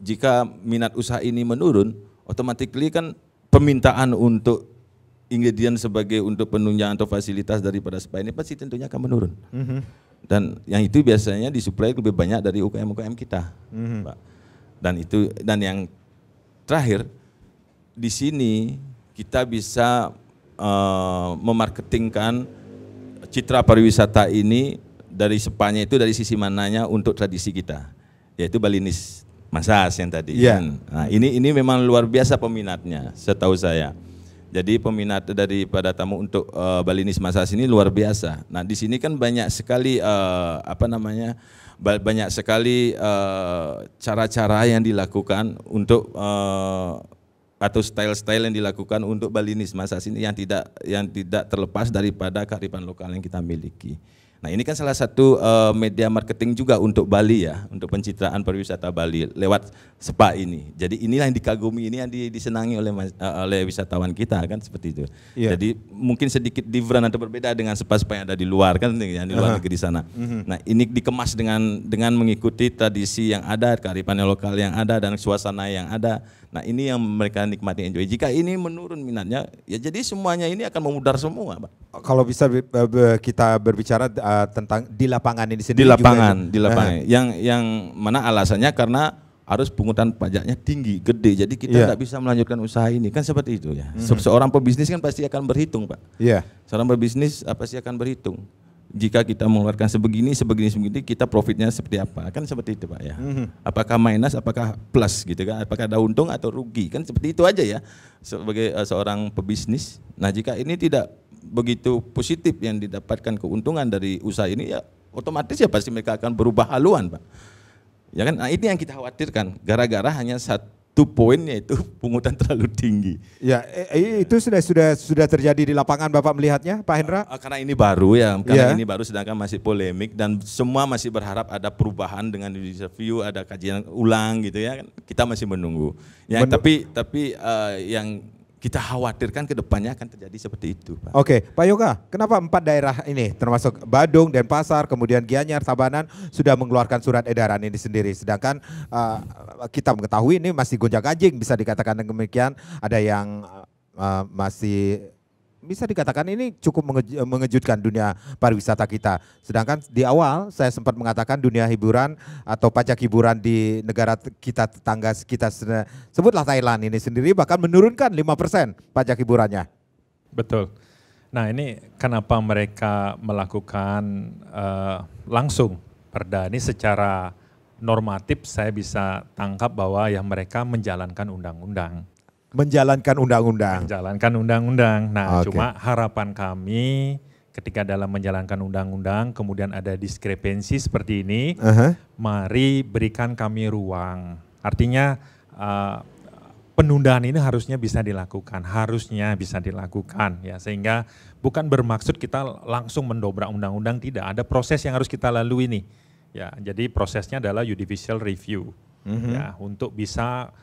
jika minat usaha ini menurun, otomatis kan permintaan untuk ingredient sebagai untuk penunjang atau fasilitas daripada spa ini pasti tentunya akan menurun. Dan yang itu biasanya disuplai lebih banyak dari UKM-UKM kita, Pak. Dan yang terakhir di sini kita bisa memarketingkan citra pariwisata ini dari spanya itu dari sisi mananya untuk tradisi kita, yaitu Balinese Massage yang tadi. Yeah. Nah, ini memang luar biasa peminatnya setahu saya. Jadi peminat daripada tamu untuk Balinese Massage ini luar biasa. Nah, di sini kan banyak sekali banyak sekali cara-cara yang dilakukan untuk atau style-style yang dilakukan untuk Balinese Massage ini yang tidak terlepas daripada kearifan lokal yang kita miliki. Nah, ini kan salah satu media marketing juga untuk Bali ya, untuk pencitraan pariwisata Bali lewat spa ini. Jadi inilah yang dikagumi, ini yang disenangi oleh wisatawan kita kan seperti itu. Yeah. Jadi mungkin sedikit different atau berbeda dengan spa-spa yang ada di luar kan, yang di luar negeri di sana. Nah, ini dikemas dengan mengikuti tradisi yang ada, kearifan lokal yang ada dan suasana yang ada. Nah, ini yang mereka nikmati, enjoy. Jika ini menurun minatnya, ya jadi semuanya ini akan memudar semua, Pak. Kalau bisa kita berbicara tentang di lapangan ini sendiri. Di lapangan. Yang mana alasannya karena harus pungutan pajaknya tinggi, gede. Jadi kita tidak bisa melanjutkan usaha ini, kan seperti itu ya. Seorang pebisnis kan pasti akan berhitung, Pak. Iya. Seorang pebisnis pasti akan berhitung. jika kita mengeluarkan sebegini, kita profitnya seperti apa? Kan seperti itu Pak ya. Apakah minus, apakah plus gitu kan? Apakah ada untung atau rugi? Kan seperti itu aja ya sebagai seorang pebisnis. Nah jika ini tidak begitu positif yang didapatkan keuntungan dari usaha ini ya otomatis ya pasti mereka akan berubah haluan Pak. Ya kan, nah ini yang kita khawatirkan gara-gara hanya satu poin yaitu pungutan terlalu tinggi. Ya, itu sudah terjadi di lapangan Bapak melihatnya, Pak Hendra? Karena ini baru ya, karena ini baru sedangkan masih polemik dan semua masih berharap ada perubahan dengan judicial review, ada kajian ulang gitu ya. Kita masih menunggu. Ya, tapi yang kita khawatirkan ke depannya akan terjadi seperti itu, Pak. Oke, Pak Yoga, kenapa 4 daerah ini termasuk Badung, Denpasar, kemudian Gianyar, Tabanan sudah mengeluarkan surat edaran ini sendiri, sedangkan kita mengetahui ini masih gonjang-ganjing bisa dikatakan demikian, ada yang masih bisa dikatakan ini cukup mengejutkan dunia pariwisata kita. Sedangkan di awal saya sempat mengatakan dunia hiburan atau pajak hiburan di negara kita tetangga kita sebutlah Thailand ini sendiri bahkan menurunkan 5% pajak hiburannya. Betul. Nah ini kenapa mereka melakukan langsung perda ini secara normatif saya bisa tangkap bahwa ya mereka menjalankan undang-undang. Menjalankan undang-undang. Menjalankan undang-undang. Nah, cuma harapan kami ketika dalam menjalankan undang-undang kemudian ada diskrepensi seperti ini, mari berikan kami ruang. Artinya penundaan ini harusnya bisa dilakukan ya, sehingga bukan bermaksud kita langsung mendobrak undang-undang, tidak, ada proses yang harus kita lalui nih. Ya, jadi prosesnya adalah judicial review. Ya, untuk bisa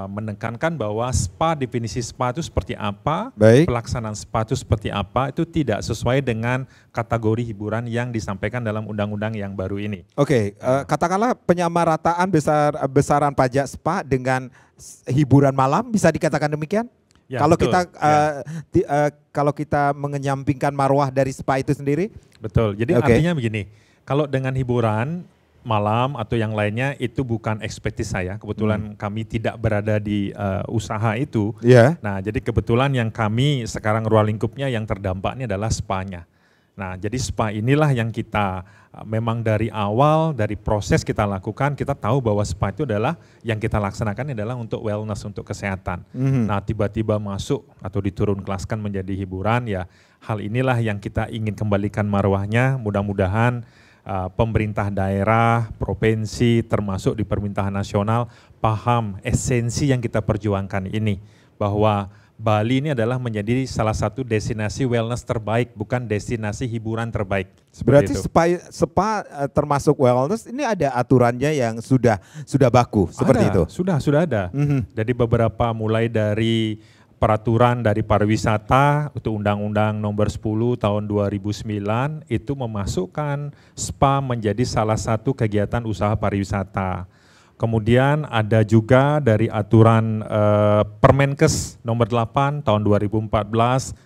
menekankan bahwa definisi spa itu seperti apa, pelaksanaan spa itu seperti apa, itu tidak sesuai dengan kategori hiburan yang disampaikan dalam undang-undang yang baru ini. Oke, katakanlah penyamarataan besaran pajak spa dengan hiburan malam, bisa dikatakan demikian? Ya, kalau betul. Kalau kita mengenyampingkan marwah dari spa itu sendiri? Betul, jadi artinya begini, kalau dengan hiburan malam atau yang lainnya itu bukan ekspertis saya, kebetulan kami tidak berada di usaha itu. Nah jadi kebetulan yang kami sekarang ruang lingkupnya yang terdampak ini adalah spa-nya. Nah jadi spa inilah yang kita memang dari awal, dari proses kita lakukan, kita tahu bahwa spa itu adalah yang kita laksanakan adalah untuk wellness, untuk kesehatan. Nah tiba-tiba masuk atau diturun kelaskan menjadi hiburan, ya hal inilah yang kita ingin kembalikan marwahnya, mudah-mudahan pemerintah daerah, provinsi, termasuk di pemerintahan nasional paham esensi yang kita perjuangkan ini, bahwa Bali ini adalah menjadi salah satu destinasi wellness terbaik, bukan destinasi hiburan terbaik. Berarti spa termasuk wellness ini ada aturannya yang sudah baku seperti itu? Sudah ada. Jadi beberapa mulai dari peraturan dari pariwisata itu Undang-Undang Nomor 10 Tahun 2009 itu memasukkan spa menjadi salah satu kegiatan usaha pariwisata. Kemudian ada juga dari aturan Permenkes Nomor 8 Tahun 2014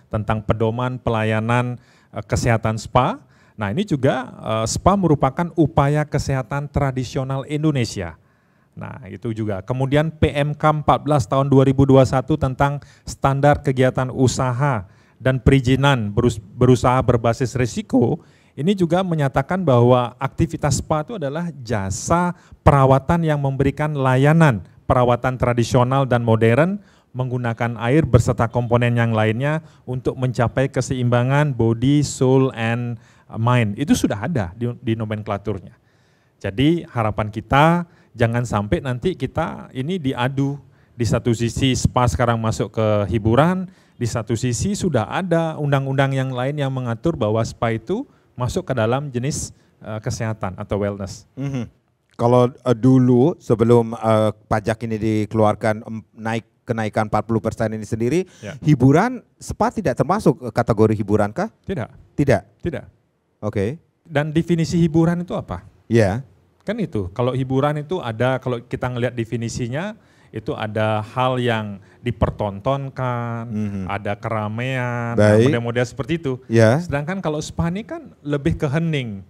tentang pedoman pelayanan kesehatan spa. Nah ini juga spa merupakan upaya kesehatan tradisional Indonesia. Nah itu juga, kemudian PMK 14 tahun 2021 tentang standar kegiatan usaha dan perizinan berusaha berbasis risiko, ini juga menyatakan bahwa aktivitas spa itu adalah jasa perawatan yang memberikan layanan perawatan tradisional dan modern menggunakan air beserta komponen yang lainnya untuk mencapai keseimbangan body, soul, and mind. Itu sudah ada di nomenklaturnya. Jadi harapan kita jangan sampai nanti kita ini diadu, di satu sisi spa sekarang masuk ke hiburan, di satu sisi sudah ada undang-undang yang lain yang mengatur bahwa spa itu masuk ke dalam jenis kesehatan atau wellness. Kalau dulu sebelum pajak ini dikeluarkan kenaikan 40% ini sendiri, hiburan spa tidak termasuk kategori hiburan kah? Tidak. Oke. Dan definisi hiburan itu apa? Kan itu, kalau hiburan itu ada, kalau kita ngelihat definisinya, itu ada hal yang dipertontonkan, ada keramaian, model-model seperti itu. Sedangkan kalau spa ini kan lebih ke hening,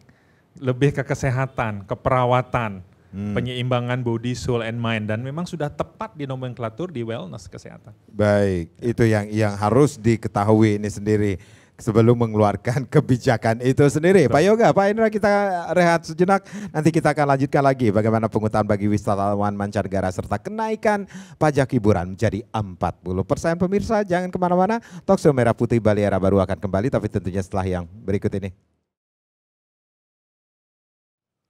lebih ke kesehatan, keperawatan, penyeimbangan body, soul, and mind, dan memang sudah tepat di nomenklatur di wellness kesehatan. Baik, itu yang harus diketahui ini sendiri. sebelum mengeluarkan kebijakan itu sendiri. Pak Yoga, Pak Indra, kita rehat sejenak. Nanti kita akan lanjutkan lagi bagaimana penghutang bagi wisatawan mancanegara serta kenaikan pajak hiburan menjadi 40%. Pemirsa, jangan kemana-mana. Talkshow Merah Putih Bali Era Baru akan kembali, tapi tentunya setelah yang berikut ini.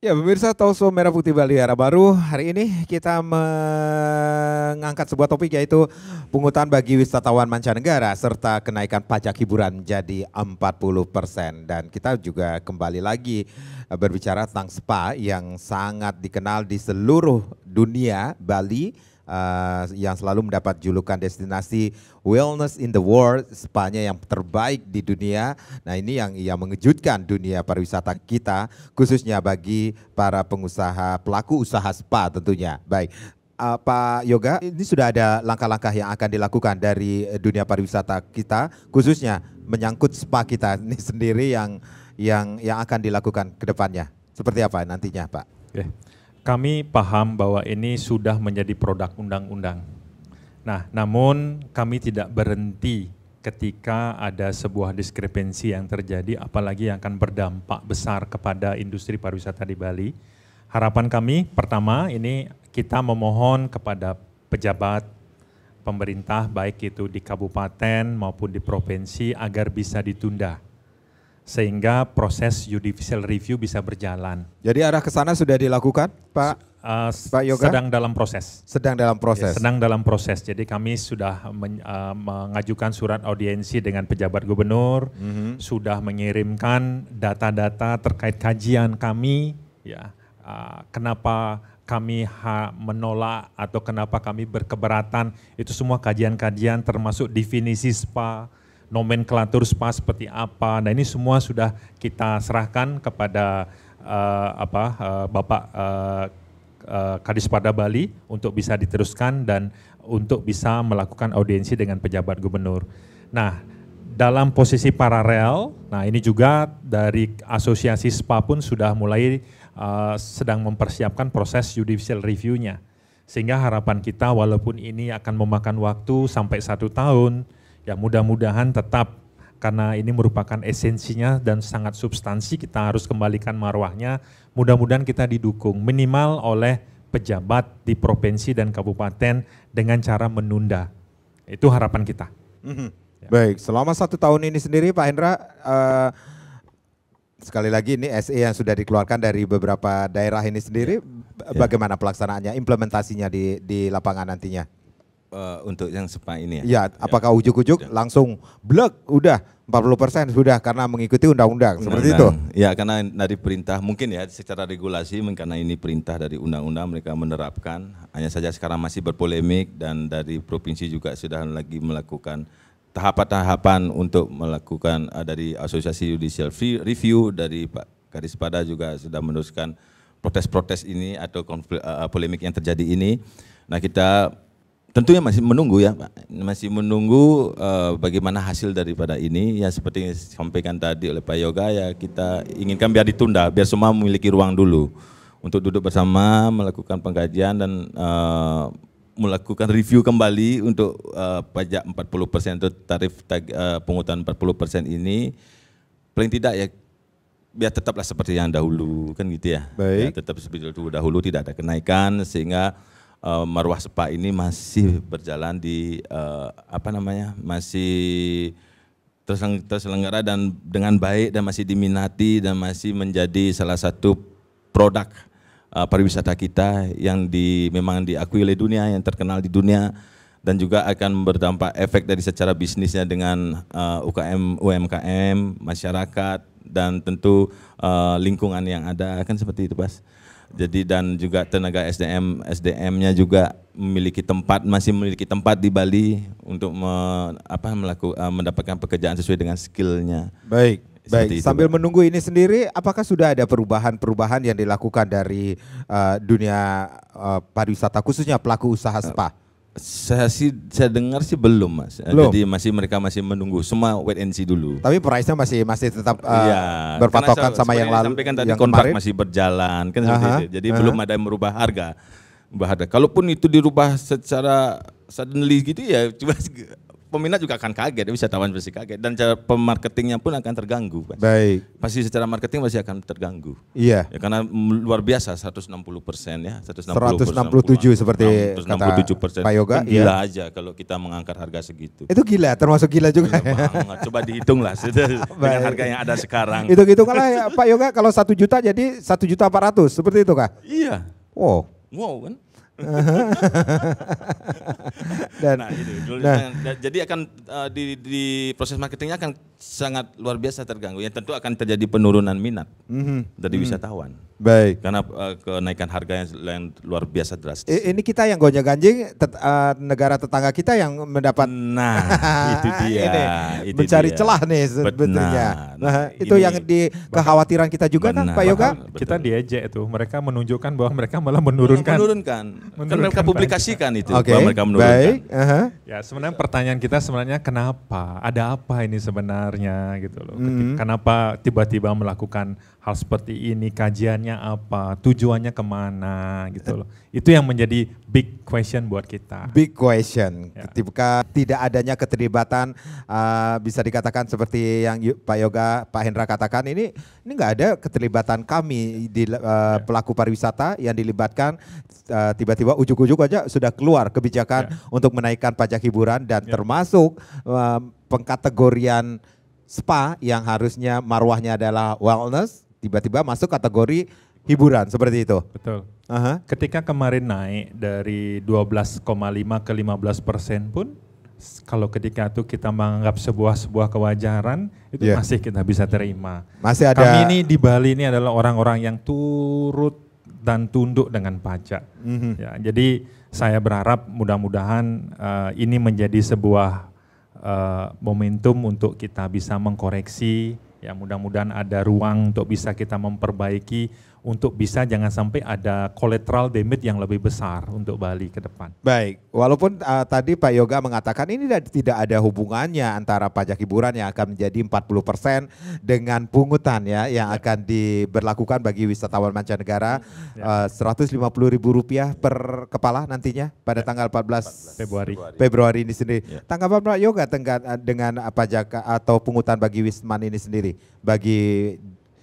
Ya pemirsa, Talkshow Merah Putih Bali Era Baru, hari ini kita mengangkat sebuah topik yaitu pungutan bagi wisatawan mancanegara serta kenaikan pajak hiburan jadi 40%. Dan kita juga kembali lagi berbicara tentang spa yang sangat dikenal di seluruh dunia, Bali. Yang selalu mendapat julukan destinasi wellness in the world, spa-nya yang terbaik di dunia. Nah ini yang mengejutkan dunia pariwisata kita, khususnya bagi para pengusaha, pelaku usaha spa tentunya. Baik, Pak Yoga, ini sudah ada langkah-langkah yang akan dilakukan dari dunia pariwisata kita, khususnya menyangkut spa kita ini sendiri yang akan dilakukan ke depannya. Seperti apa nantinya, Pak? Oke. Kami paham bahwa ini sudah menjadi produk undang-undang. Nah, namun kami tidak berhenti ketika ada sebuah diskrepensi yang terjadi, apalagi yang akan berdampak besar kepada industri pariwisata di Bali. Harapan kami, pertama, ini kita memohon kepada pejabat pemerintah, baik itu di kabupaten maupun di provinsi, agar bisa ditunda, sehingga proses judicial review bisa berjalan. Jadi arah ke sana sudah dilakukan, Pak Yoga? Sedang dalam proses. Sedang dalam proses. Ya, sedang dalam proses. Jadi kami sudah mengajukan surat audiensi dengan pejabat gubernur, sudah mengirimkan data-data terkait kajian kami, ya kenapa kami menolak atau kenapa kami berkeberatan, itu semua kajian-kajian termasuk definisi spa, nomenklatur spa seperti apa. Nah ini semua sudah kita serahkan kepada Bapak Kadispada Bali untuk bisa diteruskan dan untuk bisa melakukan audiensi dengan pejabat gubernur. Nah dalam posisi paralel, nah ini juga dari asosiasi spa pun sudah mulai sedang mempersiapkan proses judicial review-nya. Sehingga harapan kita walaupun ini akan memakan waktu sampai 1 tahun, ya mudah-mudahan tetap, karena ini merupakan esensinya dan sangat substansi, kita harus kembalikan marwahnya. Mudah-mudahan kita didukung minimal oleh pejabat di provinsi dan kabupaten dengan cara menunda. Itu harapan kita. Ya. Baik, selama 1 tahun ini sendiri Pak Hendra, sekali lagi ini SE yang sudah dikeluarkan dari beberapa daerah ini sendiri, bagaimana pelaksanaannya, implementasinya di lapangan nantinya? Untuk yang spa ini ya? Ya, apakah ujuk-ujuk langsung blek udah 40% sudah karena mengikuti undang-undang seperti itu? Ya, karena dari perintah mungkin ya secara regulasi, karena ini perintah dari undang-undang mereka menerapkan. Hanya saja sekarang masih berpolemik dan dari provinsi juga sudah lagi melakukan tahapan-tahapan untuk melakukan dari Asosiasi Judicial Review, dari Pak Kadispada juga sudah meneruskan protes-protes ini atau polemik yang terjadi ini. Nah kita tentunya masih menunggu ya Pak, masih menunggu bagaimana hasil daripada ini. Ya seperti yang disampaikan tadi oleh Pak Yoga, ya kita inginkan biar ditunda, biar semua memiliki ruang dulu untuk duduk bersama, melakukan pengkajian dan melakukan review kembali untuk pajak 40% atau tarif pungutan 40% ini. Paling tidak ya biar tetaplah seperti yang dahulu kan gitu ya. Baik. Ya, tetap seperti itu dahulu, tidak ada kenaikan, sehingga marwah spa ini masih berjalan di masih terselenggara dan dengan baik dan masih diminati dan masih menjadi salah satu produk pariwisata kita yang memang diakui oleh dunia, yang terkenal di dunia, dan juga akan berdampak efek dari secara bisnisnya dengan UMKM, masyarakat, dan tentu lingkungan yang ada, kan seperti itu Mas. Jadi dan juga tenaga SDM-nya juga masih memiliki tempat di Bali untuk mendapatkan pekerjaan sesuai dengan skillnya. Baik. Seperti Baik, itu, sambil Pak. menunggu ini sendiri, apakah sudah ada perubahan-perubahan yang dilakukan dari dunia pariwisata khususnya pelaku usaha spa? Saya dengar sih belum Mas. Belum. Jadi mereka masih menunggu, semua wait and see dulu. Tapi price-nya masih tetap Iya, berpatokan karena sama yang lalu, sampaikan tadi yang kontrak kemarin? masih berjalan kan seperti itu. Jadi belum ada yang merubah harga. Kalaupun itu dirubah secara suddenly gitu ya, cuma peminat juga akan kaget, wisatawan pasti kaget, dan cara pemarketingnya pun akan terganggu. Baik. Pasti secara marketing pasti akan terganggu. Iya. Ya, karena luar biasa 160% ya, 167 seperti kata Pak Yoga. Kan gila aja kalau kita mengangkat harga segitu. Itu gila, termasuk gila juga. Gila banget. Coba dihitung lah dengan harga yang ada sekarang. Itu kalau ya, Pak Yoga, kalau 1 juta jadi 1.400.000 seperti itu kah? Iya. Wow. Wow kan. Dan, jadi akan di proses marketingnya akan sangat luar biasa terganggu. Ya tentu akan terjadi penurunan minat dari wisatawan. Baik. Karena kenaikan harga yang luar biasa drastis. Ini kita yang gonjang-ganjing, negara tetangga kita yang mendapat. Nah, itu dia. Ini, mencari celah nih sebetulnya. Nah, itu yang kekhawatiran kita juga kan Pak Yoga? Kita diejek itu, mereka menunjukkan bahwa mereka malah menurunkan. Kan mereka publikasikan itu, okay, bahwa mereka menurunkan. Baik. Ya sebenarnya pertanyaan kita sebenarnya kenapa? Ada apa ini sebenarnya gitu loh. Kenapa tiba-tiba melakukan hal seperti ini, kajiannya apa, tujuannya kemana gitu loh. Itu yang menjadi big question buat kita. Big question. Ya. Ketika tidak adanya keterlibatan, bisa dikatakan seperti yang Pak Yoga, Pak Hendra katakan, ini nggak ada keterlibatan kami di pelaku pariwisata yang dilibatkan, tiba-tiba ujuk-ujuk aja sudah keluar kebijakan untuk menaikkan pajak hiburan dan termasuk pengkategorian spa yang harusnya marwahnya adalah wellness, tiba-tiba masuk kategori hiburan seperti itu. Betul. Ketika kemarin naik dari 12,5 ke 15% pun, kalau ketika itu kita menganggap sebuah kewajaran, itu masih kita bisa terima. Masih ada. Kami ini di Bali ini adalah orang-orang yang turut dan tunduk dengan pajak. Ya, jadi saya berharap mudah-mudahan ini menjadi sebuah momentum untuk kita bisa mengkoreksi. Ya, mudah-mudahan ada ruang untuk bisa kita memperbaiki, untuk bisa jangan sampai ada collateral damage yang lebih besar untuk Bali ke depan. Baik, walaupun tadi Pak Yoga mengatakan ini tidak ada hubungannya antara pajak hiburan yang akan menjadi 40% dengan pungutan ya yang akan diberlakukan bagi wisatawan mancanegara, Rp150.000 per kepala nantinya pada tanggal 14 Februari ini sendiri. Tanggapan Pak Yoga dengan pajak atau pungutan bagi Wisman ini sendiri bagi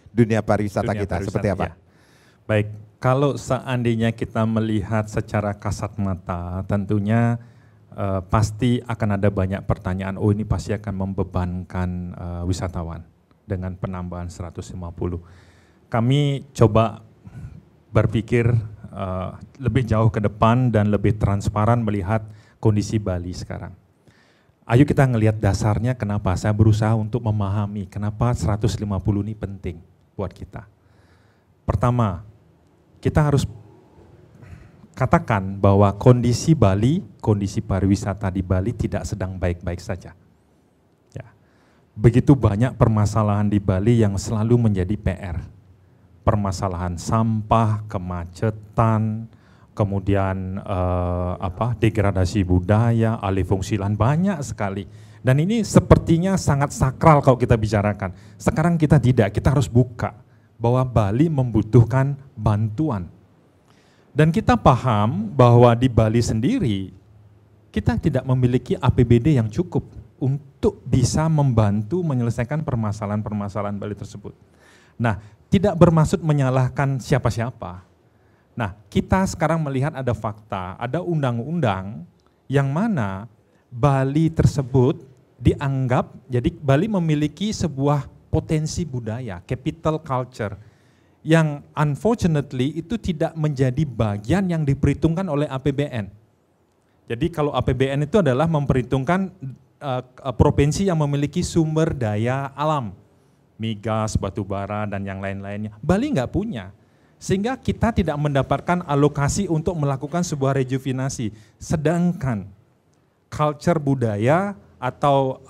dunia pariwisata kita seperti apa? Ya. Baik, kalau seandainya kita melihat secara kasat mata, tentunya pasti akan ada banyak pertanyaan, oh ini pasti akan membebankan wisatawan dengan penambahan 150. Kami coba berpikir lebih jauh ke depan dan lebih transparan melihat kondisi Bali sekarang. Ayo kita ngelihat dasarnya kenapa saya berusaha untuk memahami kenapa 150 ini penting buat kita. Pertama, kita harus katakan bahwa kondisi Bali, kondisi pariwisata di Bali tidak sedang baik-baik saja. Ya. Begitu banyak permasalahan di Bali yang selalu menjadi PR. Permasalahan sampah, kemacetan, kemudian degradasi budaya, alih fungsi lahan, banyak sekali. Dan ini sepertinya sangat sakral kalau kita bicarakan. Sekarang kita tidak, kita harus buka bahwa Bali membutuhkan bantuan. Dan kita paham bahwa di Bali sendiri, kita tidak memiliki APBD yang cukup untuk bisa membantu menyelesaikan permasalahan-permasalahan Bali tersebut. Nah, tidak bermaksud menyalahkan siapa-siapa. Nah, kita sekarang melihat ada fakta, ada undang-undang yang mana Bali tersebut dianggap, jadi Bali memiliki sebuah potensi budaya, capital culture, yang unfortunately itu tidak menjadi bagian yang diperhitungkan oleh APBN. Jadi kalau APBN itu adalah memperhitungkan provinsi yang memiliki sumber daya alam, migas, batu bara, dan yang lain-lainnya. Bali nggak punya. Sehingga kita tidak mendapatkan alokasi untuk melakukan sebuah rejuvenasi. Sedangkan culture budaya atau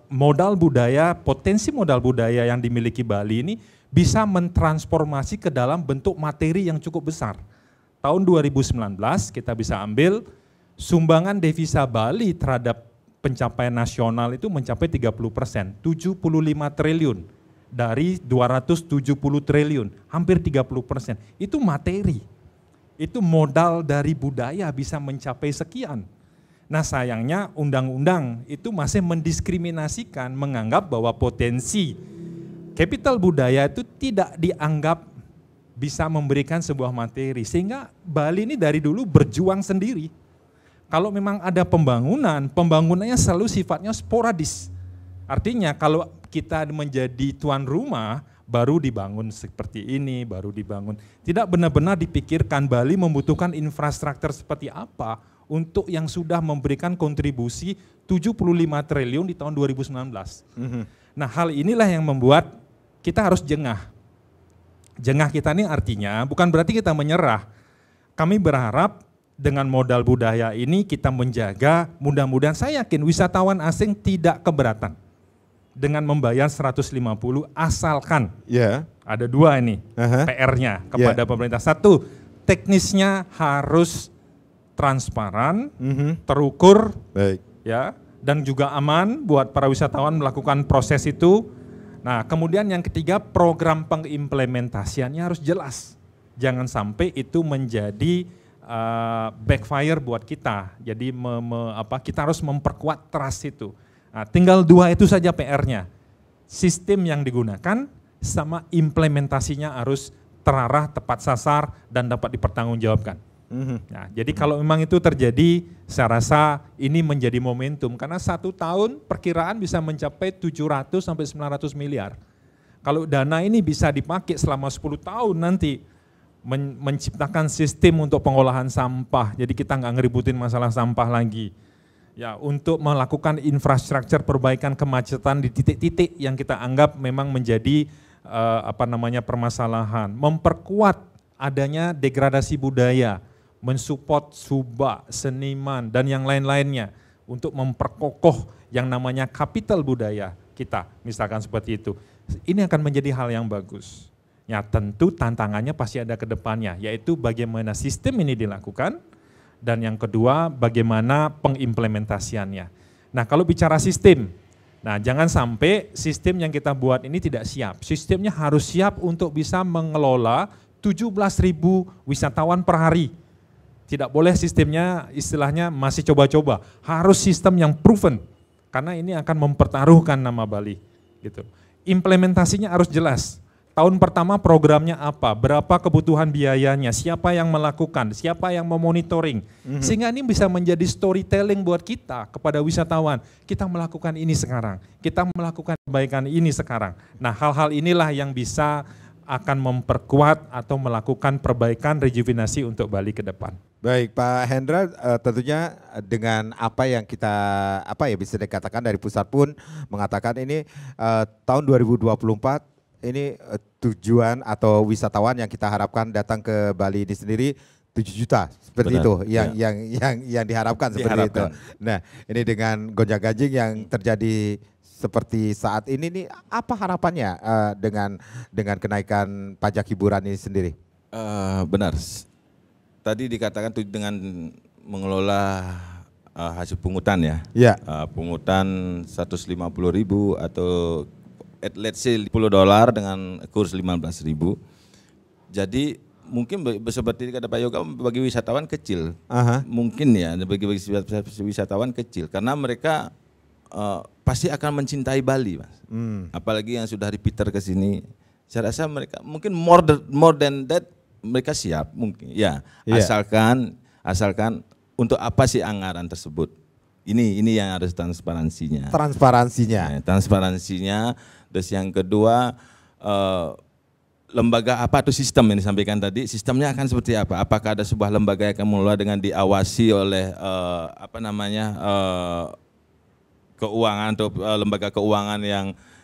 modal budaya, potensi modal budaya yang dimiliki Bali ini bisa mentransformasi ke dalam bentuk materi yang cukup besar. Tahun 2019 kita bisa ambil sumbangan devisa Bali terhadap pencapaian nasional itu mencapai 30%, 75 triliun. Dari 270 triliun, hampir 30%. Itu materi, itu modal dari budaya bisa mencapai sekian. Nah sayangnya undang-undang itu masih mendiskriminasikan, menganggap bahwa potensi kapital budaya itu tidak dianggap bisa memberikan sebuah materi. Sehingga Bali ini dari dulu berjuang sendiri. Kalau memang ada pembangunan, pembangunannya selalu sifatnya sporadis. Artinya kalau kita menjadi tuan rumah, baru dibangun seperti ini, baru dibangun. Tidak benar-benar dipikirkan Bali membutuhkan infrastruktur seperti apa untuk yang sudah memberikan kontribusi 75 triliun di tahun 2019. Nah hal inilah yang membuat kita harus jengah. Jengah kita ini artinya bukan berarti kita menyerah. Kami berharap dengan modal budaya ini kita menjaga, mudah-mudahan saya yakin wisatawan asing tidak keberatan dengan membayar 150 asalkan. Ada dua ini PR-nya kepada pemerintah. Satu, teknisnya harus transparan, terukur, ya, dan juga aman buat para wisatawan melakukan proses itu. Nah, kemudian yang ketiga, program pengimplementasiannya harus jelas. Jangan sampai itu menjadi backfire buat kita. Jadi kita harus memperkuat trust itu. Nah, tinggal dua itu saja PR-nya. Sistem yang digunakan sama implementasinya harus terarah, tepat sasar, dan dapat dipertanggungjawabkan. Nah, jadi kalau memang itu terjadi, saya rasa ini menjadi momentum karena 1 tahun perkiraan bisa mencapai 700 sampai 900 miliar. Kalau dana ini bisa dipakai selama 10 tahun nanti menciptakan sistem untuk pengolahan sampah, jadi kita nggak ngeributin masalah sampah lagi. Ya, untuk melakukan infrastruktur perbaikan kemacetan di titik-titik yang kita anggap memang menjadi permasalahan, memperkuat adanya degradasi budaya, mensupport subak, seniman, dan yang lain-lainnya untuk memperkokoh yang namanya kapital budaya kita, misalkan seperti itu. Ini akan menjadi hal yang bagus. Ya tentu tantangannya pasti ada ke depannya, yaitu bagaimana sistem ini dilakukan, dan yang kedua bagaimana pengimplementasiannya. Nah kalau bicara sistem, nah jangan sampai sistem yang kita buat ini tidak siap. Sistemnya harus siap untuk bisa mengelola 17.000 wisatawan per hari. Tidak boleh sistemnya istilahnya masih coba-coba, harus sistem yang proven, karena ini akan mempertaruhkan nama Bali. Gitu. Implementasinya harus jelas, tahun pertama programnya apa, berapa kebutuhan biayanya, siapa yang melakukan, siapa yang memonitoring, sehingga ini bisa menjadi storytelling buat kita kepada wisatawan, kita melakukan ini sekarang, kita melakukan kebaikan ini sekarang. Nah hal-hal inilah yang bisa akan memperkuat atau melakukan perbaikan rejuvenasi untuk Bali ke depan. Baik Pak Hendra, tentunya dengan apa yang kita bisa dikatakan dari pusat pun mengatakan ini tahun 2024 ini tujuan atau wisatawan yang kita harapkan datang ke Bali ini sendiri 7 juta seperti itu yang diharapkan seperti itu. Nah, ini dengan gonjang-ganjing yang terjadi seperti saat ini nih, apa harapannya dengan kenaikan pajak hiburan ini sendiri? Benar. Tadi dikatakan dengan mengelola hasil pungutan ya. Pungutan 150.000 atau let's say $10 dengan kurs 15.000. Jadi mungkin seperti kata Pak Yoga, bagi wisatawan kecil. Mungkin ya bagi wisatawan kecil karena mereka pasti akan mencintai Bali, Mas. Apalagi yang sudah repeater ke sini. Saya rasa mereka mungkin more than that mereka siap mungkin. Ya, asalkan untuk apa sih anggaran tersebut. Ini yang harus transparansinya. Transparansinya. Terus yang kedua lembaga apa atau sistem yang disampaikan tadi, sistemnya akan seperti apa? Apakah ada sebuah lembaga yang akan mengelola dengan diawasi oleh keuangan atau lembaga keuangan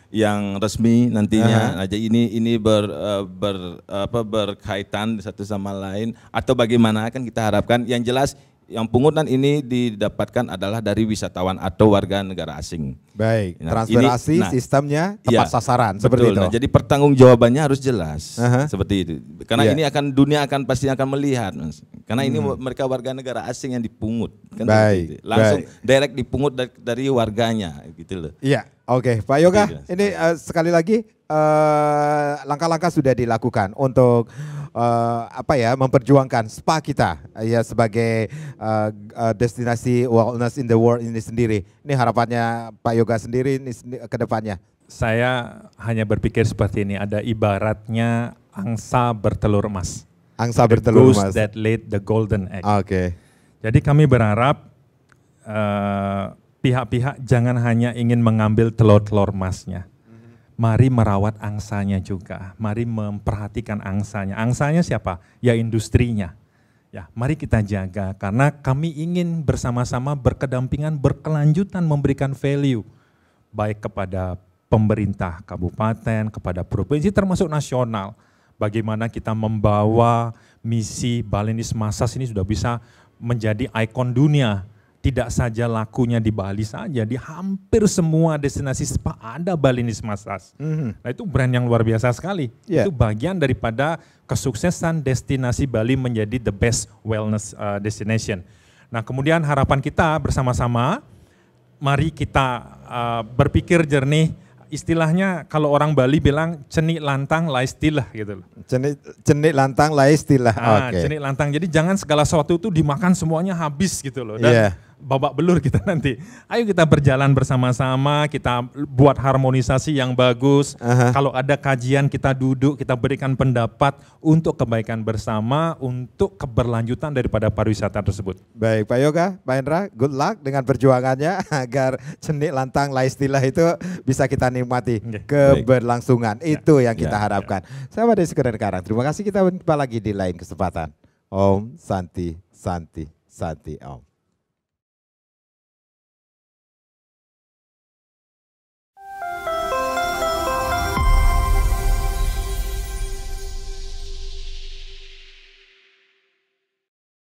yang resmi nantinya. Nah, jadi ini berkaitan satu sama lain atau bagaimana kan kita harapkan yang jelas yang pungutan ini didapatkan adalah dari wisatawan atau warga negara asing. Baik, transparansi sistemnya tepat sasaran seperti itu. Nah, jadi pertanggungjawabannya harus jelas seperti itu. Karena ini dunia pasti akan melihat, Mas. Karena ini mereka warga negara asing yang dipungut, kan langsung direct dipungut dari warganya, gitu loh. Iya, oke, Pak Yoga. Ini sekali lagi langkah-langkah sudah dilakukan untuk memperjuangkan spa kita ya sebagai destinasi wellness in the world ini sendiri. Ini harapannya Pak Yoga sendiri ini ke depannya. Saya hanya berpikir seperti ini, ada ibaratnya angsa bertelur emas. Angsa bertelur emas. The goose that laid the golden egg. Oke. Jadi kami berharap pihak-pihak jangan hanya ingin mengambil telur-telur emasnya. Mari merawat angsanya juga. Mari memperhatikan angsanya. Angsanya siapa? Ya industrinya. Ya, mari kita jaga karena kami ingin bersama-sama berkedampingan, berkelanjutan memberikan value baik kepada pemerintah kabupaten, kepada provinsi termasuk nasional. Bagaimana kita membawa misi Balinese Massage ini sudah bisa menjadi ikon dunia. Tidak saja lakunya di Bali saja, di hampir semua destinasi spa ada Balinese Massage. Nah itu brand yang luar biasa sekali. Yeah. Itu bagian daripada kesuksesan destinasi Bali menjadi the best wellness destination. Nah kemudian harapan kita bersama-sama, mari kita berpikir jernih. Istilahnya kalau orang Bali bilang cenik lantang lai istilah gitu loh. Cenik lantang lai istilah. Okay. Cenik lantang. Jadi jangan segala sesuatu itu dimakan semuanya habis gitu loh. Dan babak belur kita nanti. Ayo kita berjalan bersama-sama, kita buat harmonisasi yang bagus. Kalau ada kajian kita duduk, kita berikan pendapat untuk kebaikan bersama, untuk keberlanjutan daripada pariwisata tersebut. Baik Pak Yoga, Pak Hendra, good luck dengan perjuangannya agar cenik lantang lai istilah itu bisa kita nikmati keberlangsungan. Itu yang kita harapkan. Saya Pak Desi Karang. Terima kasih, kita jumpa lagi di lain kesempatan. Om Santi Santi Santi Om.